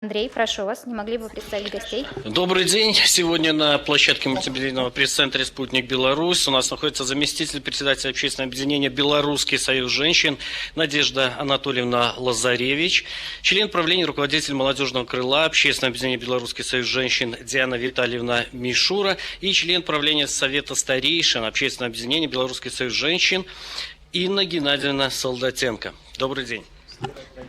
Андрей, прошу вас, не могли бы вы представить гостей? Добрый день. Сегодня на площадке мультимедийного пресс-центра «Спутник Беларусь» у нас находится заместитель председателя общественного объединения «Белорусский союз женщин» Надежда Анатольевна Лазаревич, член правления, руководитель молодежного крыла общественного объединения «Белорусский союз женщин» Диана Витальевна Мишура и член правления Совета старейшин общественного объединения «Белорусский союз женщин» Инна Геннадьевна Солдатенко. Добрый день.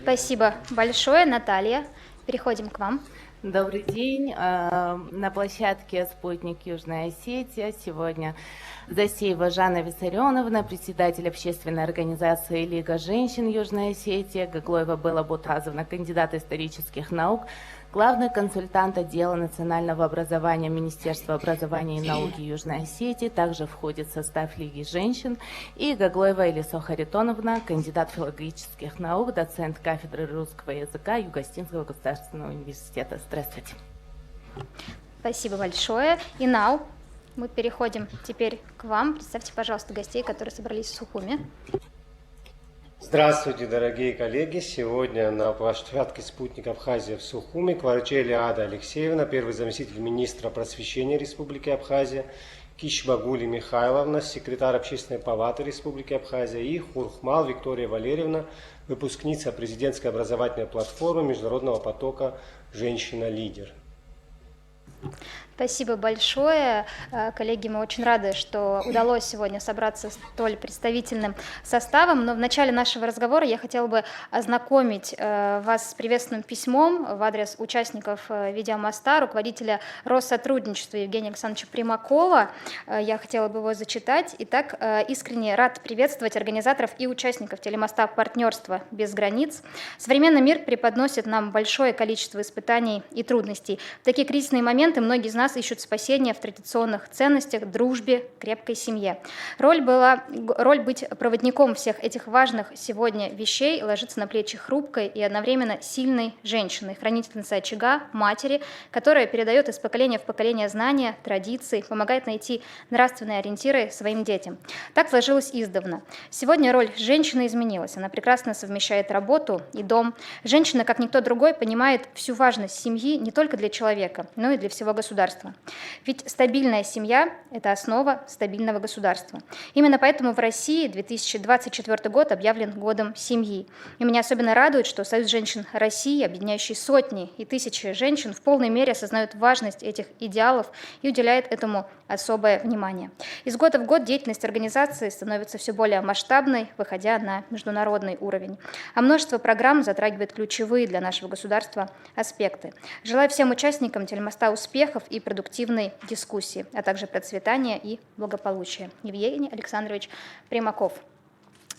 Спасибо большое, Наталья. Переходим к вам. Добрый день. На площадке «Спутник Южная Осетия» сегодня Засеева Жанна Виссарионовна, председатель общественной организации «Лига женщин Южной Осетии», Гаглоева Белла Бутазовна, кандидат исторических наук, главный консультант отдела национального образования Министерства образования и науки Южной Осетии, также входит в состав Лиги женщин, и Гаглоева Элисо Харитоновна, кандидат филологических наук, доцент кафедры русского языка Юго-Остинского государственного университета. Здравствуйте. Спасибо большое. Инау, мы переходим теперь к вам. Представьте, пожалуйста, гостей, которые собрались в Сухуми. Здравствуйте, дорогие коллеги! Сегодня на площадке «Спутник Абхазия» в Сухуми Кварчели Ада Алексеевна, первый заместитель министра просвещения Республики Абхазия, Кишбагули Михайловна, секретарь Общественной палаты Республики Абхазия, и Хурхмал Виктория Валерьевна, выпускница президентской образовательной платформы Международного потока «Женщина-лидер». Спасибо большое. Коллеги, мы очень рады, что удалось сегодня собраться столь представительным составом. Но в начале нашего разговора я хотела бы ознакомить вас с приветственным письмом в адрес участников видеомоста, руководителя Россотрудничества Евгения Александровича Примакова. Я хотела бы его зачитать. Итак, искренне рад приветствовать организаторов и участников телемоста «Партнерство без границ». Современный мир преподносит нам большое количество испытаний и трудностей. В такие кризисные моменты многие из нас ищут спасения в традиционных ценностях, дружбе, крепкой семье. Роль быть проводником всех этих важных сегодня вещей ложится на плечи хрупкой и одновременно сильной женщины, хранительницы очага, матери, которая передает из поколения в поколение знания, традиции, помогает найти нравственные ориентиры своим детям. Так сложилось издавна. Сегодня роль женщины изменилась. Она прекрасно совмещает работу и дом. Женщина, как никто другой, понимает всю важность семьи не только для человека, но и для всего государства. Ведь стабильная семья – это основа стабильного государства. Именно поэтому в России 2024 год объявлен годом семьи. И меня особенно радует, что Союз женщин России, объединяющий сотни и тысячи женщин, в полной мере осознает важность этих идеалов и уделяет этому особое внимание. Из года в год деятельность организации становится все более масштабной, выходя на международный уровень. А множество программ затрагивает ключевые для нашего государства аспекты. Желаю всем участникам телемоста успехов и продуктивной дискуссии, а также процветания и благополучия. Евгений Александрович Примаков.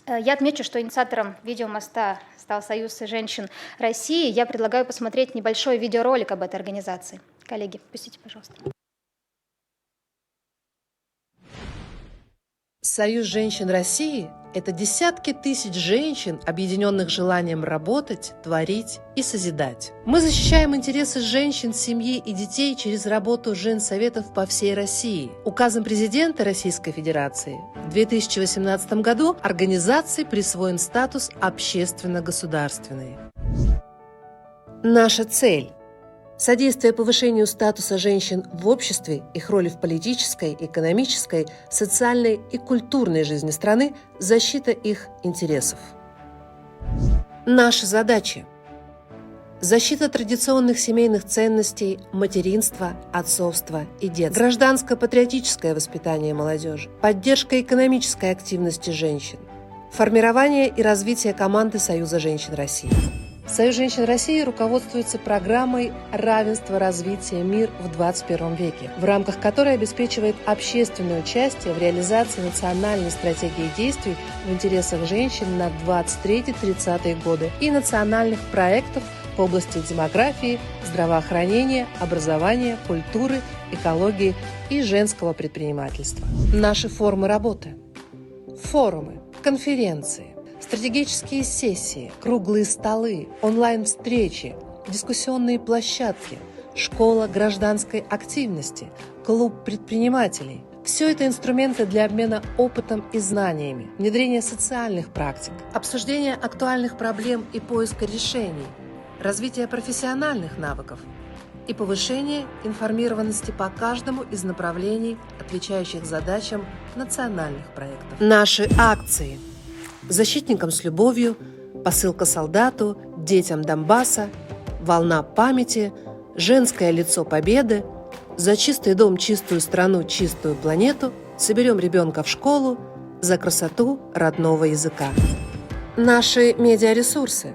Я отмечу, что инициатором видеомоста стал Союз женщин России. Я предлагаю посмотреть небольшой видеоролик об этой организации. Коллеги, пустите, пожалуйста. Союз женщин России – это десятки тысяч женщин, объединенных желанием работать, творить и созидать. Мы защищаем интересы женщин, семьи и детей через работу женсоветов по всей России. Указом президента Российской Федерации в 2018 году организации присвоен статус общественно-государственной. Наша цель – содействие повышению статуса женщин в обществе, их роли в политической, экономической, социальной и культурной жизни страны, защита их интересов. Наша задача – защита традиционных семейных ценностей, материнства, отцовства и детства, гражданско-патриотическое воспитание молодежи, поддержка экономической активности женщин, формирование и развитие команды Союза женщин России. Союз женщин России руководствуется программой «Равенство, развитие, мир в 21 веке», в рамках которой обеспечивает общественное участие в реализации национальной стратегии действий в интересах женщин на 23-30 годы и национальных проектов в области демографии, здравоохранения, образования, культуры, экологии и женского предпринимательства. Наши формы работы. Форумы, конференции, стратегические сессии, круглые столы, онлайн-встречи, дискуссионные площадки, школа гражданской активности, клуб предпринимателей. Все это инструменты для обмена опытом и знаниями, внедрения социальных практик, обсуждения актуальных проблем и поиска решений, развитие профессиональных навыков и повышение информированности по каждому из направлений, отвечающих задачам национальных проектов. Наши акции: «Защитникам с любовью», «Посылка солдату», «Детям Донбасса», «Волна памяти», «Женское лицо победы», «За чистый дом, чистую страну, чистую планету», «Соберем ребенка в школу», «За красоту родного языка». Наши медиаресурсы.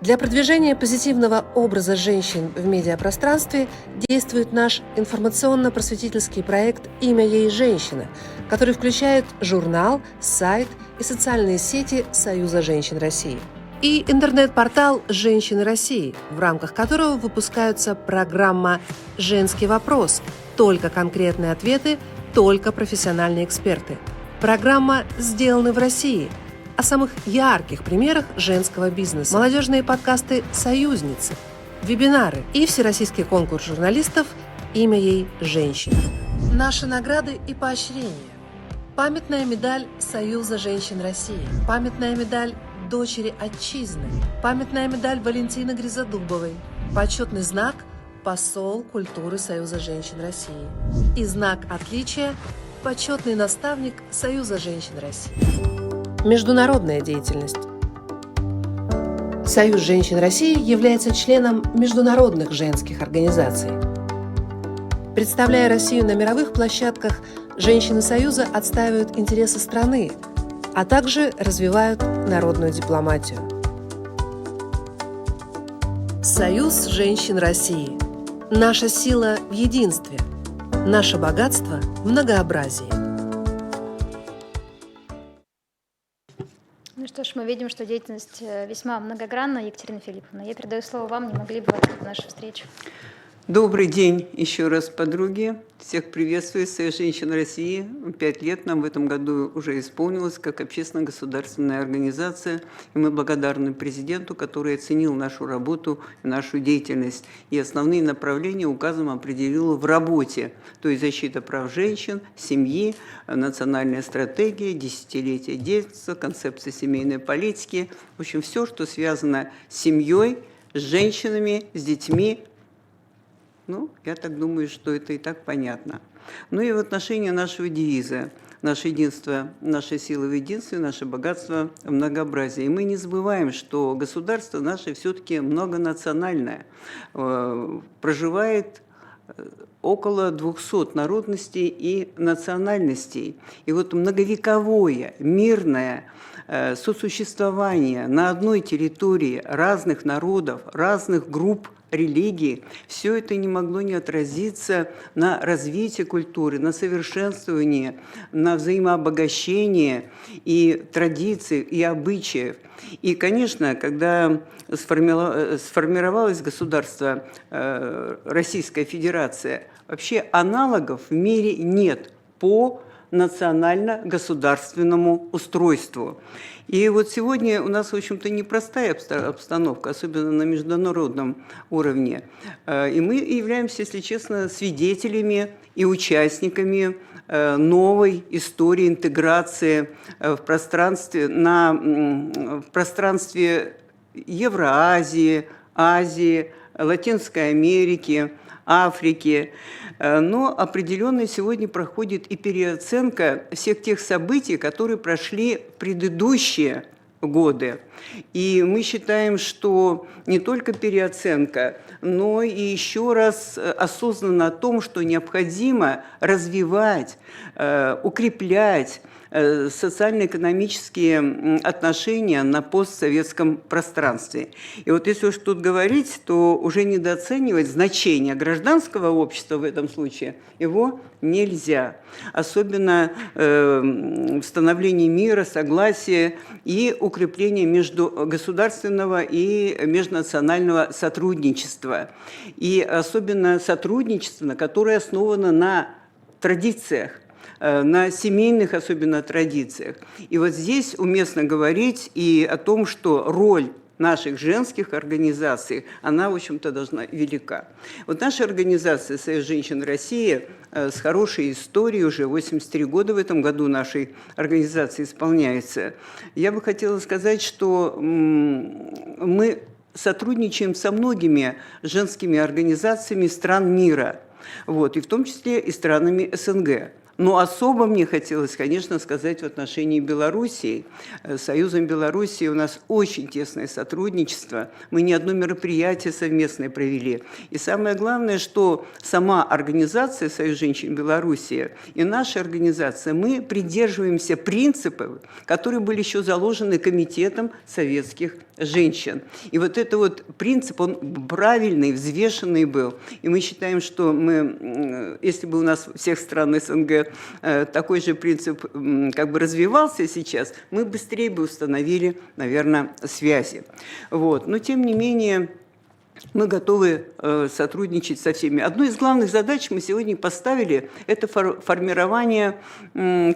Для продвижения позитивного образа женщин в медиапространстве действует наш информационно-просветительский проект «Имя ей женщина», который включает журнал, сайт и социальные сети Союза женщин России. И интернет-портал «Женщины России», в рамках которого выпускается программа «Женский вопрос». Только конкретные ответы, только профессиональные эксперты. Программа «Сделаны в России», о самых ярких примерах женского бизнеса, молодежные подкасты «Союзницы», вебинары и всероссийский конкурс журналистов «Имя ей женщина». Наши награды и поощрения. Памятная медаль Союза женщин России, памятная медаль дочери отчизны, памятная медаль Валентины Гризодубовой, почетный знак «Посол культуры Союза женщин России» и знак отличия «Почетный наставник Союза женщин России». Международная деятельность. Союз женщин России является членом международных женских организаций. Представляя Россию на мировых площадках, женщины Союза отстаивают интересы страны, а также развивают народную дипломатию. Союз женщин России. Наша сила в единстве, наше богатство в многообразии. Ну что ж, мы видим, что деятельность весьма многогранна. Екатерина Филипповна, я передаю слово вам. Не могли бы вы открыть нашу встречу? Добрый день еще раз, подруги. Всех приветствую. Союз женщин России. 5 лет нам в этом году уже исполнилось как общественно-государственная организация. И мы благодарны президенту, который оценил нашу работу и нашу деятельность. И основные направления указом определил в работе. То есть защита прав женщин, семьи, национальная стратегия, десятилетие детства, концепция семейной политики. В общем, все, что связано с семьей, с женщинами, с детьми. Ну, я так думаю, что это и так понятно. Ну и в отношении нашего девиза «Наше единство, наша сила в единстве, наше богатство в многообразии». И мы не забываем, что государство наше все-таки многонациональное. Проживает около 200 народностей и национальностей. И вот многовековое, мирное сосуществование на одной территории разных народов, разных групп, религии, все это не могло не отразиться на развитии культуры, на совершенствовании, на взаимообогащении и традиций, и обычаев. И, конечно, когда сформировалось государство Российская Федерация, вообще аналогов в мире нет по национально-государственному устройству. И вот сегодня у нас, в общем-то, непростая обстановка, особенно на международном уровне. И мы являемся, если честно, свидетелями и участниками новой истории интеграции в пространстве Евроазии, Азии, Латинской Америки, Африки. Но определенно сегодня проходит и переоценка всех тех событий, которые прошли в предыдущие годы. И мы считаем, что не только переоценка, но и еще раз осознанно о том, что необходимо развивать, укреплять социально-экономические отношения на постсоветском пространстве. И вот если уж тут говорить, то уже недооценивать значение гражданского общества в этом случае его нельзя. Особенно в становлении мира, согласия и укрепления междугосударственного и межнационального сотрудничества. И особенно сотрудничество, которое основано на традициях, на семейных особенно традициях. И вот здесь уместно говорить и о том, что роль наших женских организаций, она, в общем-то, должна велика. Вот наша организация «Союз женщин России» с хорошей историей, уже 83 года в этом году нашей организации исполняется. Я бы хотела сказать, что мы сотрудничаем со многими женскими организациями стран мира, вот, и в том числе и странами СНГ. Но особо мне хотелось, конечно, сказать в отношении Белоруссии. С Союзом Белоруссии у нас очень тесное сотрудничество. Мы не одно мероприятие совместное провели. И самое главное, что сама организация «Союз женщин Белоруссии» и наша организация, мы придерживаемся принципов, которые были еще заложены Комитетом советских женщин. И вот этот вот принцип, он правильный, взвешенный был. И мы считаем, что мы, если бы у нас в всех странах СНГ такой же принцип как бы развивался сейчас, мы быстрее бы установили, наверное, связи. Вот. Но тем не менее, мы готовы сотрудничать со всеми. Одной из главных задач мы сегодня поставили – это формирование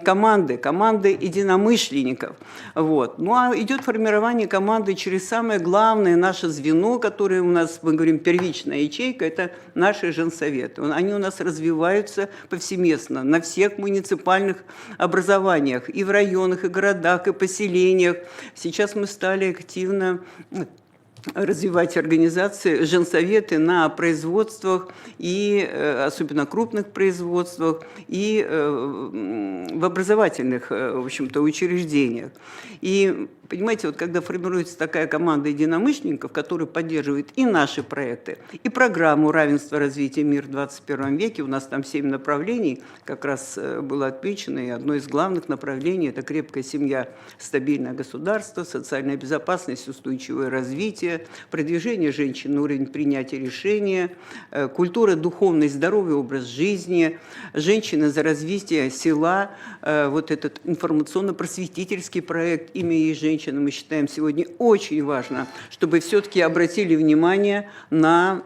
команды единомышленников. Вот. Ну а идет формирование команды через самое главное наше звено, которое у нас, мы говорим, первичная ячейка – это наши женсоветы. Они у нас развиваются повсеместно на всех муниципальных образованиях, и в районах, и городах, и поселениях. Сейчас мы стали активно развивать организации, женсоветы на производствах, и особенно крупных производствах, и в образовательных, в общем-то, учреждениях. И понимаете, вот когда формируется такая команда единомышленников, которая поддерживает и наши проекты, и программу равенства развития мира в 21 веке, у нас там 7 направлений, как раз было отмечено, и одно из главных направлений – это крепкая семья, стабильное государство, социальная безопасность, устойчивое развитие, продвижение женщин на уровень принятия решения, культура, духовность, здоровый образ жизни, женщины за развитие села, вот этот информационно-просветительский проект «Имя и женщины», мы считаем сегодня очень важно, чтобы все-таки обратили внимание на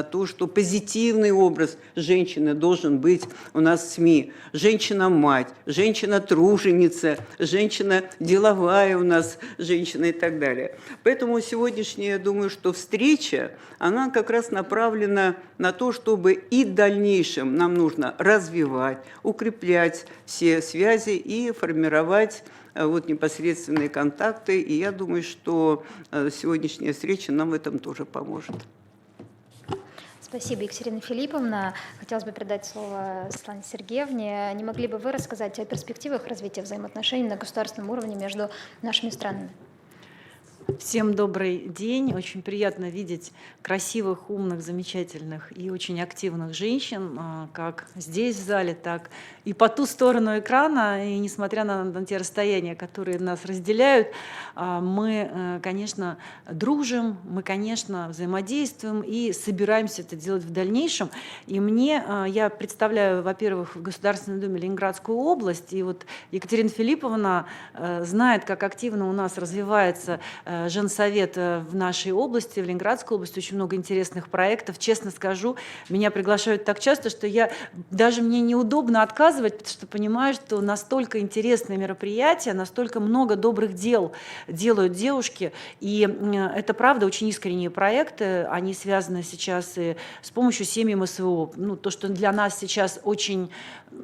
то, что позитивный образ женщины должен быть у нас в СМИ. Женщина-мать, женщина-труженица, женщина деловая у нас, женщина и так далее. Поэтому сегодняшняя, я думаю, что встреча, она как раз направлена на то, чтобы и в дальнейшем нам нужно развивать, укреплять все связи и формировать вот непосредственные контакты. И я думаю, что сегодняшняя встреча нам в этом тоже поможет. Спасибо, Екатерина Филипповна. Хотелось бы передать слово Светлане Сергеевне. Не могли бы вы рассказать о перспективах развития взаимоотношений на государственном уровне между нашими странами? Всем добрый день. Очень приятно видеть красивых, умных, замечательных и очень активных женщин, как здесь в зале, так и по ту сторону экрана. И несмотря на те расстояния, которые нас разделяют, мы, конечно, дружим, мы, конечно, взаимодействуем и собираемся это делать в дальнейшем. И я представляю, во-первых, в Государственной Думе Ленинградскую область, и вот Екатерина Филипповна знает, как активно у нас развивается женсовет в нашей области, в Ленинградской области, очень много интересных проектов. Честно скажу, меня приглашают так часто, что мне неудобно отказывать, потому что понимаю, что настолько интересные мероприятия, настолько много добрых дел делают девушки. И это, правда, очень искренние проекты. Они связаны сейчас и с помощью семьи МСВО. То, что для нас сейчас очень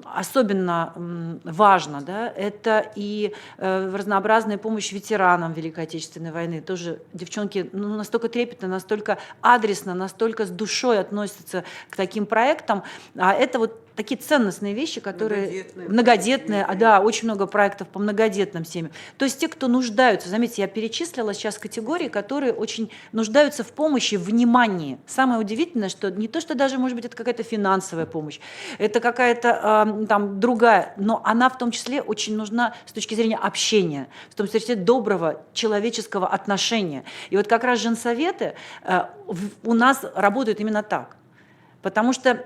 особенно важно, да, это и разнообразная помощь ветеранам Великой Отечественной войны. Тоже девчонки настолько трепетно, настолько адресно, настолько с душой относятся к таким проектам. А это вот такие ценностные вещи, которые многодетные, да, очень много проектов по многодетным семьям. То есть те, кто нуждаются, заметьте, я перечислила сейчас категории, которые очень нуждаются в помощи, в внимании. Самое удивительное, что не то, что даже, может быть, это какая-то финансовая помощь, это какая-то там другая, но она в том числе очень нужна с точки зрения общения, в том числе доброго человеческого отношения. И вот как раз женсоветы у нас работают именно так, потому что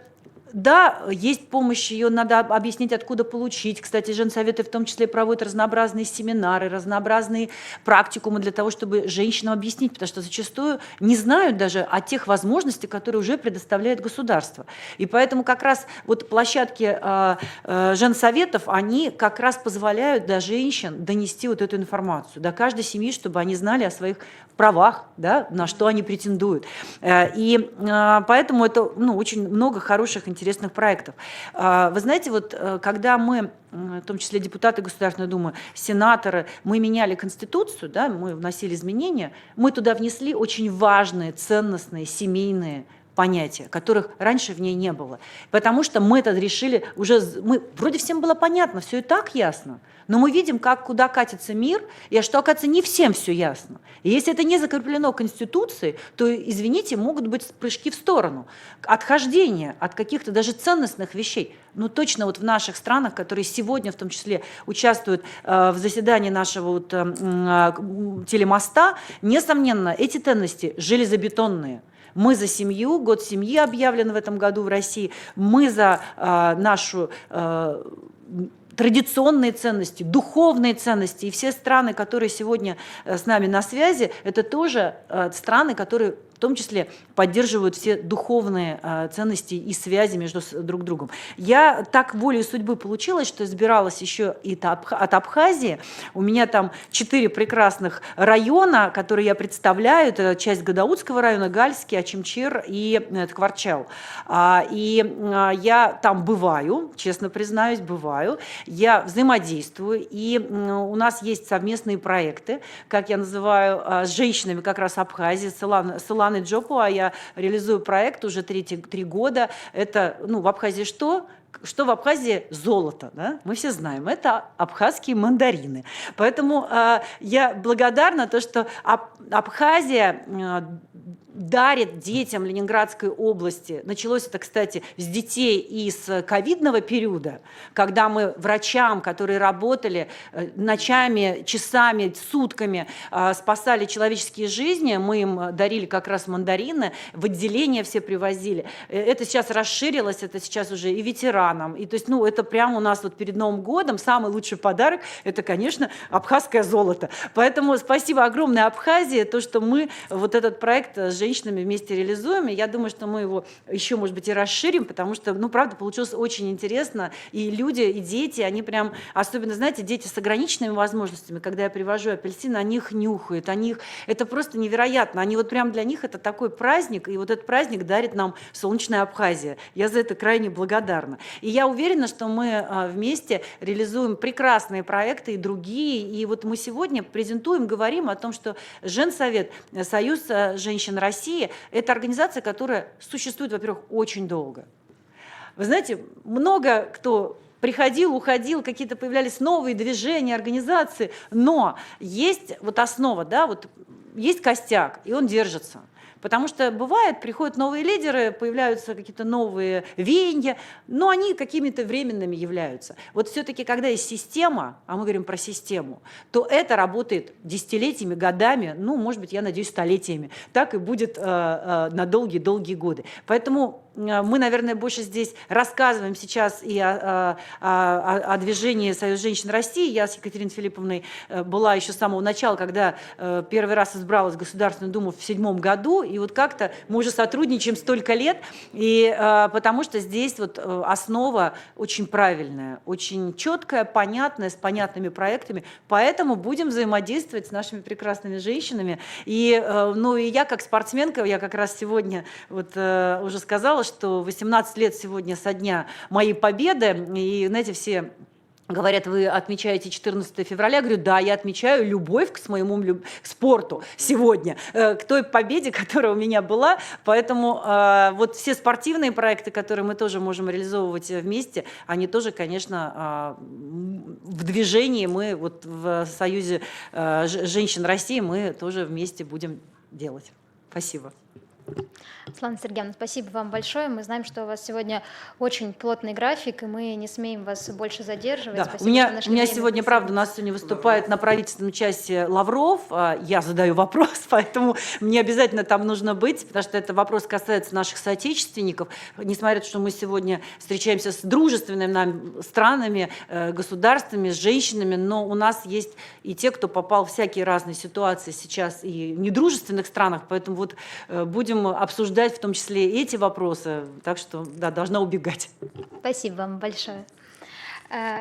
да, есть помощь, ее надо объяснить, откуда получить. Кстати, женсоветы в том числе проводят разнообразные семинары, разнообразные практикумы для того, чтобы женщинам объяснить, потому что зачастую не знают даже о тех возможностях, которые уже предоставляет государство. И поэтому как раз вот площадки женсоветов, они как раз позволяют до женщин донести вот эту информацию, до каждой семьи, чтобы они знали о своих правах, да, на что они претендуют. И поэтому это очень много хороших, интересных проектов. Вы знаете, вот когда мы, в том числе депутаты Государственной Думы, сенаторы, мы меняли Конституцию, да, мы вносили изменения, мы туда внесли очень важные, ценностные, семейные понятия, которых раньше в ней не было. Потому что мы это решили уже, вроде всем было понятно, все и так ясно, но мы видим, куда катится мир, и что, оказывается, не всем все ясно. И если это не закреплено Конституцией, то, извините, могут быть прыжки в сторону, отхождение от каких-то даже ценностных вещей. Но точно вот в наших странах, которые сегодня в том числе участвуют в заседании нашего телемоста, несомненно, эти ценности железобетонные. Мы за семью, год семьи объявлен в этом году в России, мы за нашу традиционные ценности, духовные ценности. И все страны, которые сегодня с нами на связи, это тоже страны, которые в том числе поддерживают все духовные ценности и связи между друг другом. Я так волей судьбы получилось, что избиралась еще и от Абхазии. У меня там 4 прекрасных района, которые я представляю. Это часть Гадаутского района, Гальский, Ачимчир и Ткварчал. И я там бываю, честно признаюсь, бываю. Я взаимодействую, и у нас есть совместные проекты, как я называю, с женщинами как раз Абхазии, с Иланой Джопуа. Я реализую проект уже 3 года. Это, в Абхазии что? Что в Абхазии золото, да? Мы все знаем, это абхазские мандарины. Поэтому я благодарна то, что Абхазия дарит детям Ленинградской области. Началось это, кстати, с детей из ковидного периода, когда мы врачам, которые работали ночами, часами, сутками, спасали человеческие жизни, мы им дарили как раз мандарины, в отделения все привозили. Это сейчас расширилось, это сейчас уже и ветеранам. И, то есть, это прямо у нас вот перед Новым годом самый лучший подарок, это, конечно, абхазское золото. Поэтому спасибо огромное Абхазии, то, что мы вот этот проект с женщинами вместе реализуем, и я думаю, что мы его еще, может быть, и расширим, потому что, правда, получилось очень интересно, и люди, и дети, они прям, особенно, знаете, дети с ограниченными возможностями, когда я привожу апельсины, они их нюхают, это просто невероятно, они вот прям для них это такой праздник, и вот этот праздник дарит нам солнечная Абхазия. Я за это крайне благодарна. И я уверена, что мы вместе реализуем прекрасные проекты и другие, и вот мы сегодня презентуем, говорим о том, что Женсовет, Союз женщин России, это организация, которая существует, во-первых, очень долго. Вы знаете, много кто приходил, уходил, какие-то появлялись новые движения, организации, но есть вот основа, да, вот есть костяк, и он держится. Потому что бывает, приходят новые лидеры, появляются какие-то новые веяния, но они какими-то временными являются. Вот все-таки, когда есть система, а мы говорим про систему, то это работает десятилетиями, годами, может быть, я надеюсь, столетиями. Так и будет на долгие-долгие годы. Поэтому мы, наверное, больше здесь рассказываем сейчас и о движении Союз женщин России. Я с Екатериной Филипповной была еще с самого начала, когда первый раз избралась в Государственную Думу в 2007 году, и вот как-то мы уже сотрудничаем столько лет, и потому что здесь вот основа очень правильная, очень четкая, понятная, с понятными проектами, поэтому будем взаимодействовать с нашими прекрасными женщинами. И я как спортсменка, я как раз сегодня уже сказала, что 18 лет сегодня со дня моей победы, и, знаете, все говорят, вы отмечаете 14 февраля. Я говорю, да, я отмечаю любовь к своему спорту сегодня, к той победе, которая у меня была. Поэтому вот все спортивные проекты, которые мы тоже можем реализовывать вместе, они тоже, конечно, в движении. Мы вот в Союзе женщин России мы тоже вместе будем делать. Спасибо. Светлана Сергеевна, спасибо вам большое. Мы знаем, что у вас сегодня очень плотный график, и мы не смеем вас больше задерживать. Да. Спасибо, У меня сегодня, правда, у нас сегодня выступает на правительственном части Лавров. Я задаю вопрос, поэтому мне обязательно там нужно быть, потому что этот вопрос касается наших соотечественников. Несмотря на то, что мы сегодня встречаемся с дружественными нам странами, государствами, с женщинами, но у нас есть и те, кто попал в всякие разные ситуации сейчас и в недружественных странах, поэтому вот будем обсуждать в том числе эти вопросы, так что, да, должна убегать. Спасибо вам большое.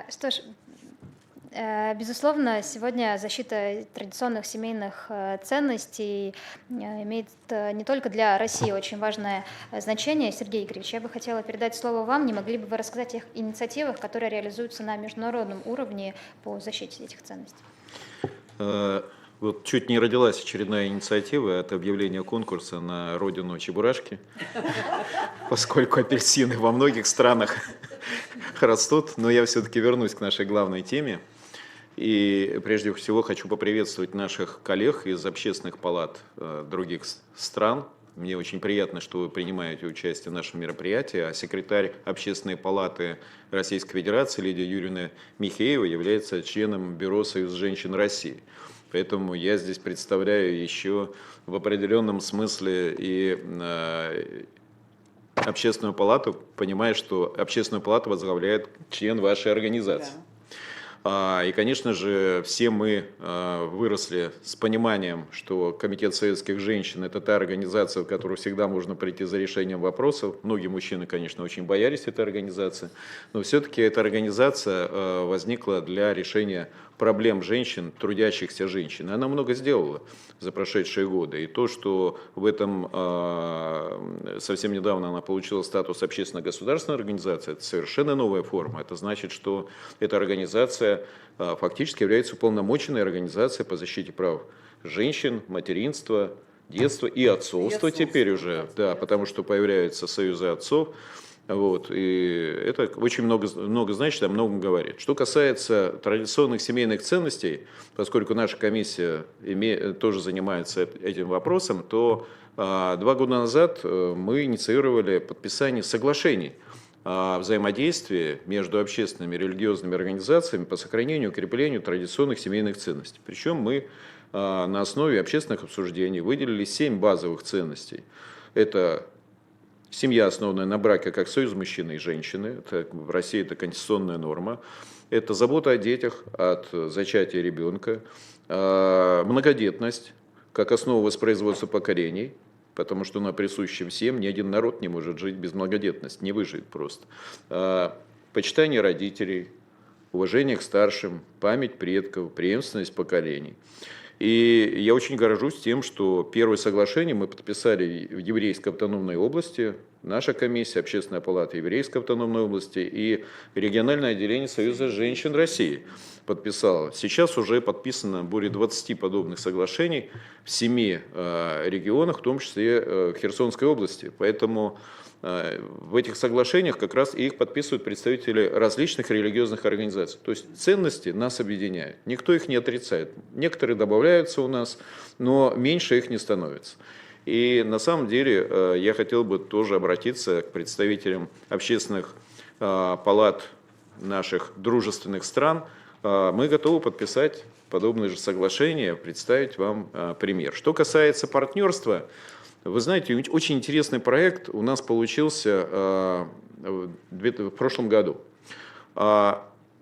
Что ж, Безусловно, сегодня защита традиционных семейных ценностей имеет не только для России очень важное значение. Сергей Игоревич, я бы хотела передать слово вам. Не могли бы вы рассказать о инициативах, которые реализуются на международном уровне по защите этих ценностей? Вот чуть не родилась очередная инициатива от объявления конкурса на родину Чебурашки, поскольку апельсины во многих странах растут, но я все-таки вернусь к нашей главной теме. И прежде всего хочу поприветствовать наших коллег из общественных палат других стран. Мне очень приятно, что вы принимаете участие в нашем мероприятии, а секретарь Общественной палаты Российской Федерации Лидия Юрьевна Михеева является членом Бюро Союза женщин России. Поэтому я здесь представляю еще в определенном смысле и Общественную палату, понимая, что Общественную палату возглавляет член вашей организации. Да. И, конечно же, все мы выросли с пониманием, что Комитет советских женщин – это та организация, в которую всегда можно прийти за решением вопросов. Многие мужчины, конечно, очень боялись этой организации, но все-таки эта организация возникла для решения проблем женщин, трудящихся женщин. И она много сделала за прошедшие годы. И то, что в этом совсем недавно она получила статус общественно-государственной организации, это совершенно новая форма. Это значит, что эта организация фактически является уполномоченной организацией по защите прав женщин, материнства, детства и отцовства теперь уже, да, потому что появляются союзы отцов. Вот, и это очень много значит, о многом говорит. Что касается традиционных семейных ценностей, поскольку наша комиссия тоже занимается этим вопросом, то 2 года назад мы инициировали подписание соглашений о взаимодействии между общественными и религиозными организациями по сохранению и укреплению традиционных семейных ценностей. Причем мы на основе общественных обсуждений выделили 7 базовых ценностей. Это семья, основанная на браке, как союз мужчины и женщины. В России это конституционная норма. Это забота о детях от зачатия ребенка. Многодетность, как основа воспроизводства поколений, потому что она присуща всем. Ни один народ не может жить без многодетности, не выживет просто. Почитание родителей, уважение к старшим, память предков, преемственность поколений. И я очень горжусь тем, что первое соглашение мы подписали в Еврейской автономной области, наша комиссия, Общественная палата Еврейской автономной области и региональное отделение Союза женщин России подписало. Сейчас уже подписано более 20 подобных соглашений в 7 регионах, в том числе в Херсонской области. Поэтому в этих соглашениях как раз их подписывают представители различных религиозных организаций. То есть ценности нас объединяют. Никто их не отрицает. Некоторые добавляются у нас, но меньше их не становится. И на самом деле я хотел бы тоже обратиться к представителям общественных палат наших дружественных стран. Мы готовы подписать подобные же соглашения, представить вам пример. Что касается партнерства, вы знаете, очень интересный проект у нас получился в прошлом году.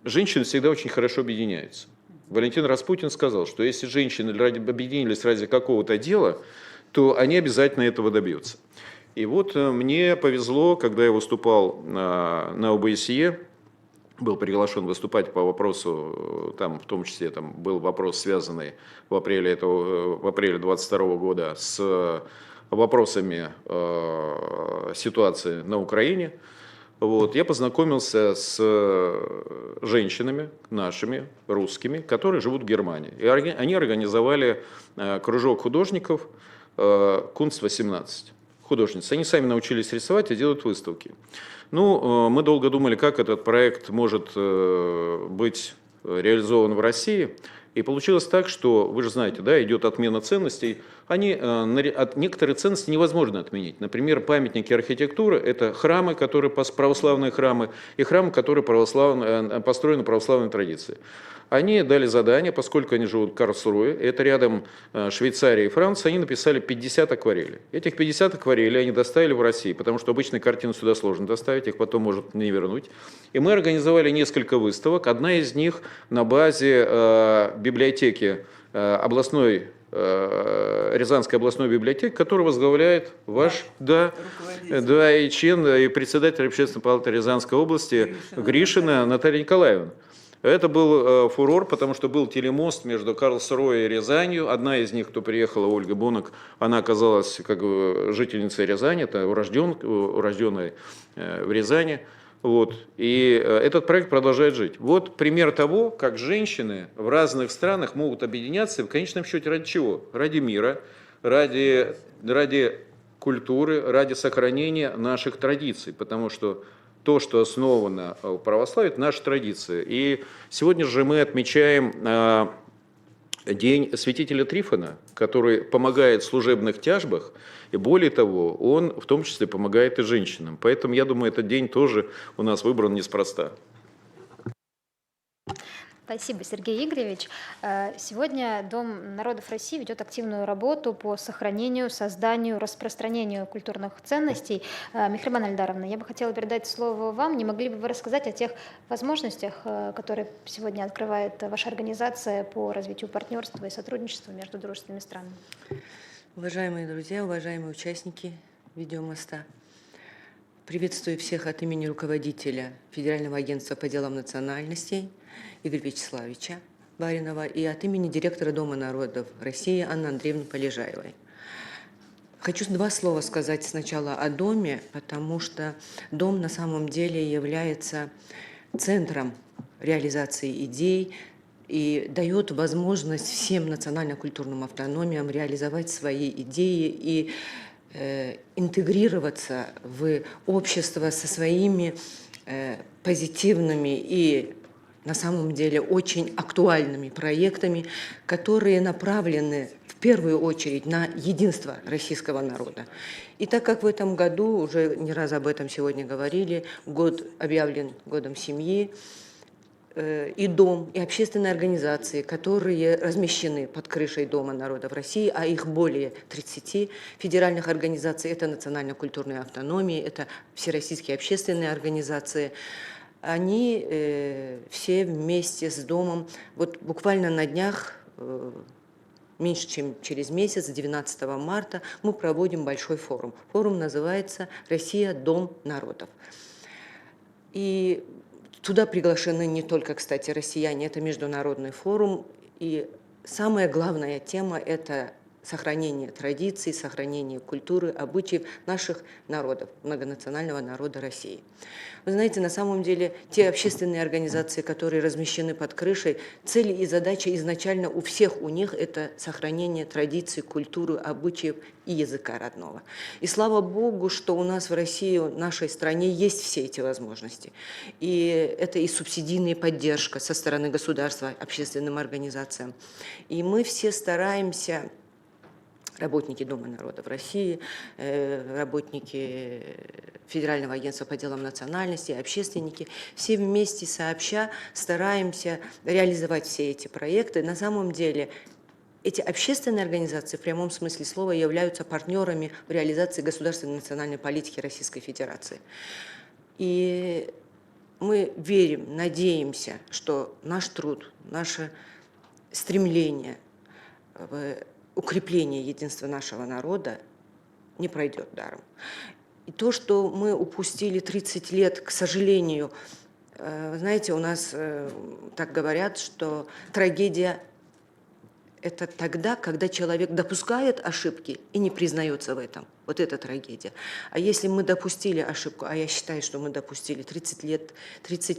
Женщины всегда очень хорошо объединяются. Валентин Распутин сказал, что если женщины объединились ради какого-то дела, то они обязательно этого добьются. И вот мне повезло, когда я выступал на ОБСЕ, был приглашен выступать по вопросу, там, в том числе там был вопрос, связанный в апреле 2022 года с вопросами ситуации на Украине. Вот, я познакомился с женщинами нашими, русскими, которые живут в Германии. И они организовали кружок художников «Кунст-18». Художницы. Они сами научились рисовать и делают выставки. Ну, мы долго думали, как этот проект может быть реализован в России. И получилось так, что, вы же знаете, да, идет отмена ценностей. Некоторые ценности невозможно отменить. Например, памятники архитектуры – это храмы, которые православные храмы, и храмы, которые построены православной традицией. Они дали задание, поскольку они живут в Карлсруэ, это рядом Швейцария и Франция, они написали 50 акварелей. Этих 50 акварелей они доставили в Россию, потому что обычные картины сюда сложно доставить, их потом может не вернуть. И мы организовали несколько выставок. Одна из них на базе библиотеки областной, Рязанской областной библиотеки, которую возглавляет ваш и член, и председатель Общественной палаты Рязанской области Гришина Наталья Николаевна. Это был фурор, потому что был телемост между Карлсруэ и Рязанью. Одна из них, кто приехала, Ольга Бонок, она оказалась как бы жительницей Рязани, это урожденная в Рязани. Вот. И этот проект продолжает жить. Вот пример того, как женщины в разных странах могут объединяться, в конечном счете ради чего? Ради мира, ради культуры, ради сохранения наших традиций. Потому что то, что основано в православии, это наша традиция. И сегодня же мы отмечаем День святителя Трифона, который помогает в служебных тяжбах, и более того, он в том числе помогает и женщинам. Поэтому, я думаю, этот день тоже у нас выбран неспроста. Спасибо, Сергей Игоревич. Сегодня Дом народов России ведет активную работу по сохранению, созданию, распространению культурных ценностей. Мехрибан Альдаровна, я бы хотела передать слово вам. Не могли бы вы рассказать о тех возможностях, которые сегодня открывает ваша организация по развитию партнерства и сотрудничества между дружественными странами? Уважаемые друзья, уважаемые участники видеомоста, приветствую всех от имени руководителя Федерального агентства по делам национальностей Игоря Вячеславовича Баринова и от имени директора Дома народов России Анны Андреевны Полежаевой. Хочу два слова сказать сначала о Доме, потому что Дом на самом деле является центром реализации идей и дает возможность всем национально-культурным автономиям реализовать свои идеи и интегрироваться в общество со своими позитивными и на самом деле очень актуальными проектами, которые направлены в первую очередь на единство российского народа. И так как в этом году, уже не раз об этом сегодня говорили, год объявлен годом семьи, и Дом, и общественные организации, которые размещены под крышей Дома народов России, а их более 30 федеральных организаций, это национально-культурные автономии, это всероссийские общественные организации, они все вместе с Домом, вот буквально на днях, меньше чем через месяц, 19 марта, мы проводим большой форум. Форум называется «Россия. Дом народов». И туда приглашены не только, кстати, россияне, это международный форум. И самая главная тема – это сохранение традиций, сохранение культуры, обычаев наших народов, многонационального народа России. Вы знаете, на самом деле, те общественные организации, которые размещены под крышей, цели и задачи изначально у всех у них – это сохранение традиций, культуры, обычаев и языка родного. И слава Богу, что у нас в России, в нашей стране есть все эти возможности. И это и субсидийная поддержка со стороны государства общественным организациям. И мы все стараемся, работники Дома народов России, работники Федерального агентства по делам национальностей, общественники, все вместе сообща стараемся реализовать все эти проекты. На самом деле эти общественные организации в прямом смысле слова являются партнерами в реализации государственной национальной политики Российской Федерации. И мы верим, надеемся, что наш труд, наше стремление в укрепление единства нашего народа не пройдет даром. И то, что мы упустили 30 лет, к сожалению, знаете, у нас так говорят, что трагедия – это тогда, когда человек допускает ошибки и не признается в этом. Вот это трагедия. А если мы допустили ошибку, а я считаю, что мы допустили 30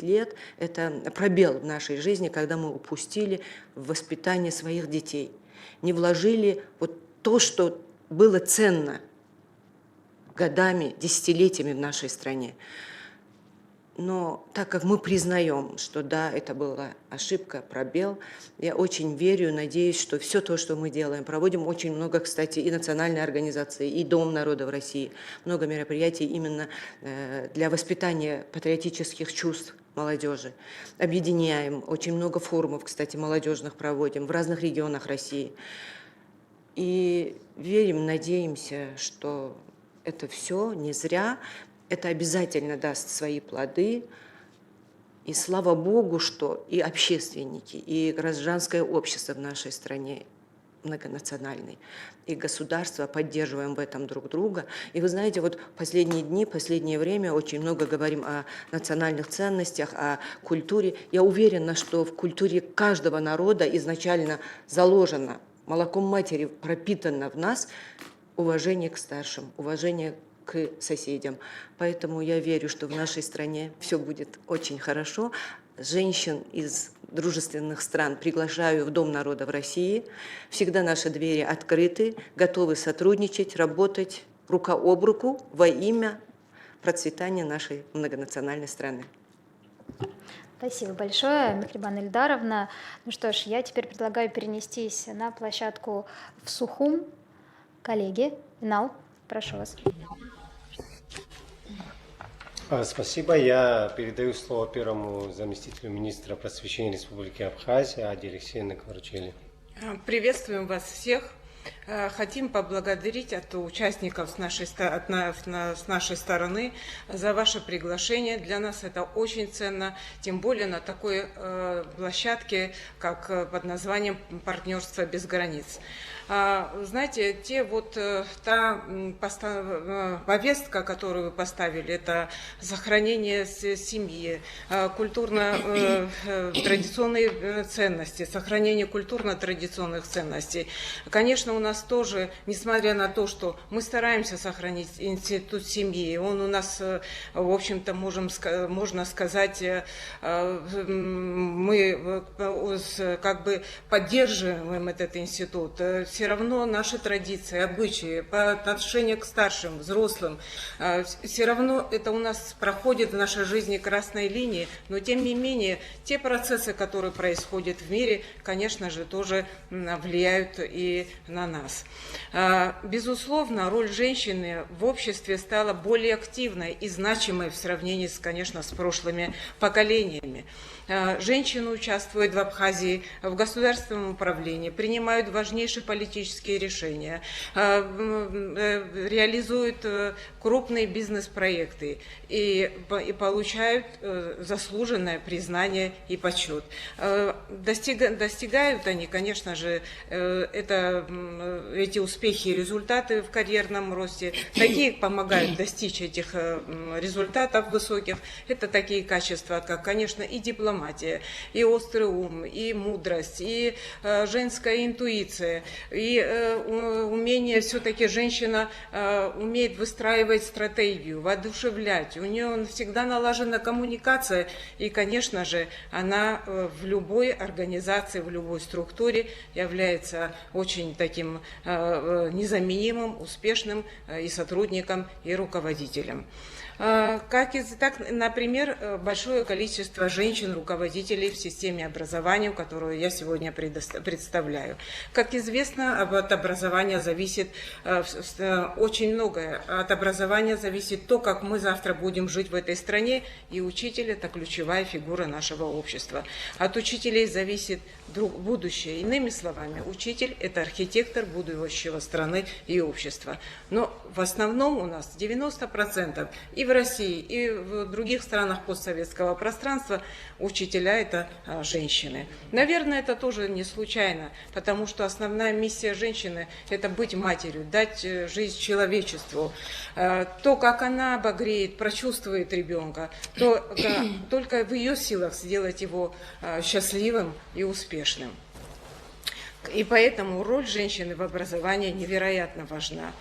лет – это пробел в нашей жизни, когда мы упустили воспитание своих детей. Не вложили вот то, что было ценно годами, десятилетиями в нашей стране. Но так как мы признаем, что да, это была ошибка, пробел, я очень верю, надеюсь, что все то, что мы делаем, проводим очень много, кстати, и национальной организации, и Дом народов России, много мероприятий именно для воспитания патриотических чувств молодежи. Объединяем, очень много форумов, кстати, молодежных проводим в разных регионах России. И верим, надеемся, что это все не зря, это обязательно даст свои плоды. И слава Богу, что и общественники, и гражданское общество в нашей стране многонациональный. И государство поддерживаем в этом друг друга. И вы знаете, вот последние дни, последнее время очень много говорим о национальных ценностях, о культуре. Я уверена, что в культуре каждого народа изначально заложено, молоком матери пропитано в нас уважение к старшим, уважение к соседям. Поэтому я верю, что в нашей стране все будет очень хорошо. Женщин из дружественных стран приглашаю в Дом народа в России. Всегда наши двери открыты, готовы сотрудничать, работать рука об руку во имя процветания нашей многонациональной страны. Спасибо большое, Мехрибан Ильдаровна. Ну что ж, я теперь предлагаю перенестись на площадку в Сухум. Коллеги, Инал, прошу вас. Спасибо. Я передаю слово первому заместителю министра просвещения Республики Абхазия Аде Алексеевне Кварчели. Приветствуем вас всех. Хотим поблагодарить от участников с нашей стороны за ваше приглашение. Для нас это очень ценно, тем более на такой площадке, как под названием «Партнерство без границ». Знаете, та повестка, которую вы поставили, это сохранение семьи, культурно-традиционные ценности, сохранение культурно-традиционных ценностей. Конечно, у нас тоже, несмотря на то, что мы стараемся сохранить институт семьи, он у нас, в общем-то, можно сказать, мы как бы поддерживаем этот институт. Все равно наши традиции, обычаи по отношению к старшим, взрослым, все равно это у нас проходит в нашей жизни красной линии, но тем не менее те процессы, которые происходят в мире, конечно же, тоже влияют и на нас. Безусловно, роль женщины в обществе стала более активной и значимой в сравнении, конечно, с прошлыми поколениями. Женщины участвуют в Абхазии в государственном управлении, принимают важнейшие политические решения, реализуют крупные бизнес-проекты и получают заслуженное признание и почет. Достигают они, конечно же, эти успехи и результаты в карьерном росте. Такие помогают достичь этих результатов высоких. Это такие качества, как, конечно, и дипломатия, и острый ум, и мудрость, и женская интуиция, и умение все-таки женщина умеет выстраивать стратегию, воодушевлять. У нее всегда налажена коммуникация, и, конечно же, она в любой организации, в любой структуре является очень таким незаменимым, успешным и сотрудником, и руководителем. Например, большое количество женщин-руководителей в системе образования, которую я сегодня представляю. Как известно, от образования зависит очень многое. От образования зависит то, как мы завтра будем жить в этой стране, и учитель – это ключевая фигура нашего общества. От учителей зависит будущее. Иными словами, учитель – это архитектор будущего страны и общества. Но в основном у нас 90% и в России, и в других странах постсоветского пространства учителя – это женщины. Наверное, это тоже не случайно, потому что основная миссия женщины – это быть матерью, дать жизнь человечеству. То, как она обогреет, прочувствует ребенка, то только в ее силах сделать его счастливым и успешным. И поэтому роль женщины в образовании невероятно важна.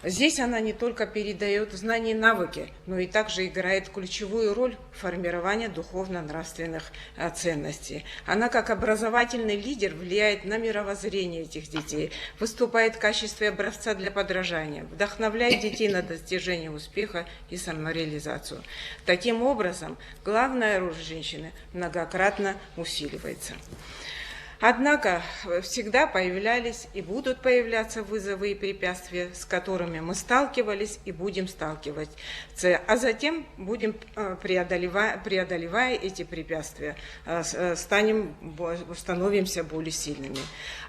Здесь она не только передает знания и навыки, но и также играет ключевую роль в формировании духовно-нравственных ценностей. Она как образовательный лидер влияет на мировоззрение этих детей, выступает в качестве образца для подражания, вдохновляет детей на достижение успеха и самореализацию. Таким образом, главная роль женщины многократно усиливается. Однако всегда появлялись и будут появляться вызовы и препятствия, с которыми мы сталкивались и будем сталкиваться. А затем будем, преодолевая эти препятствия, становимся более сильными.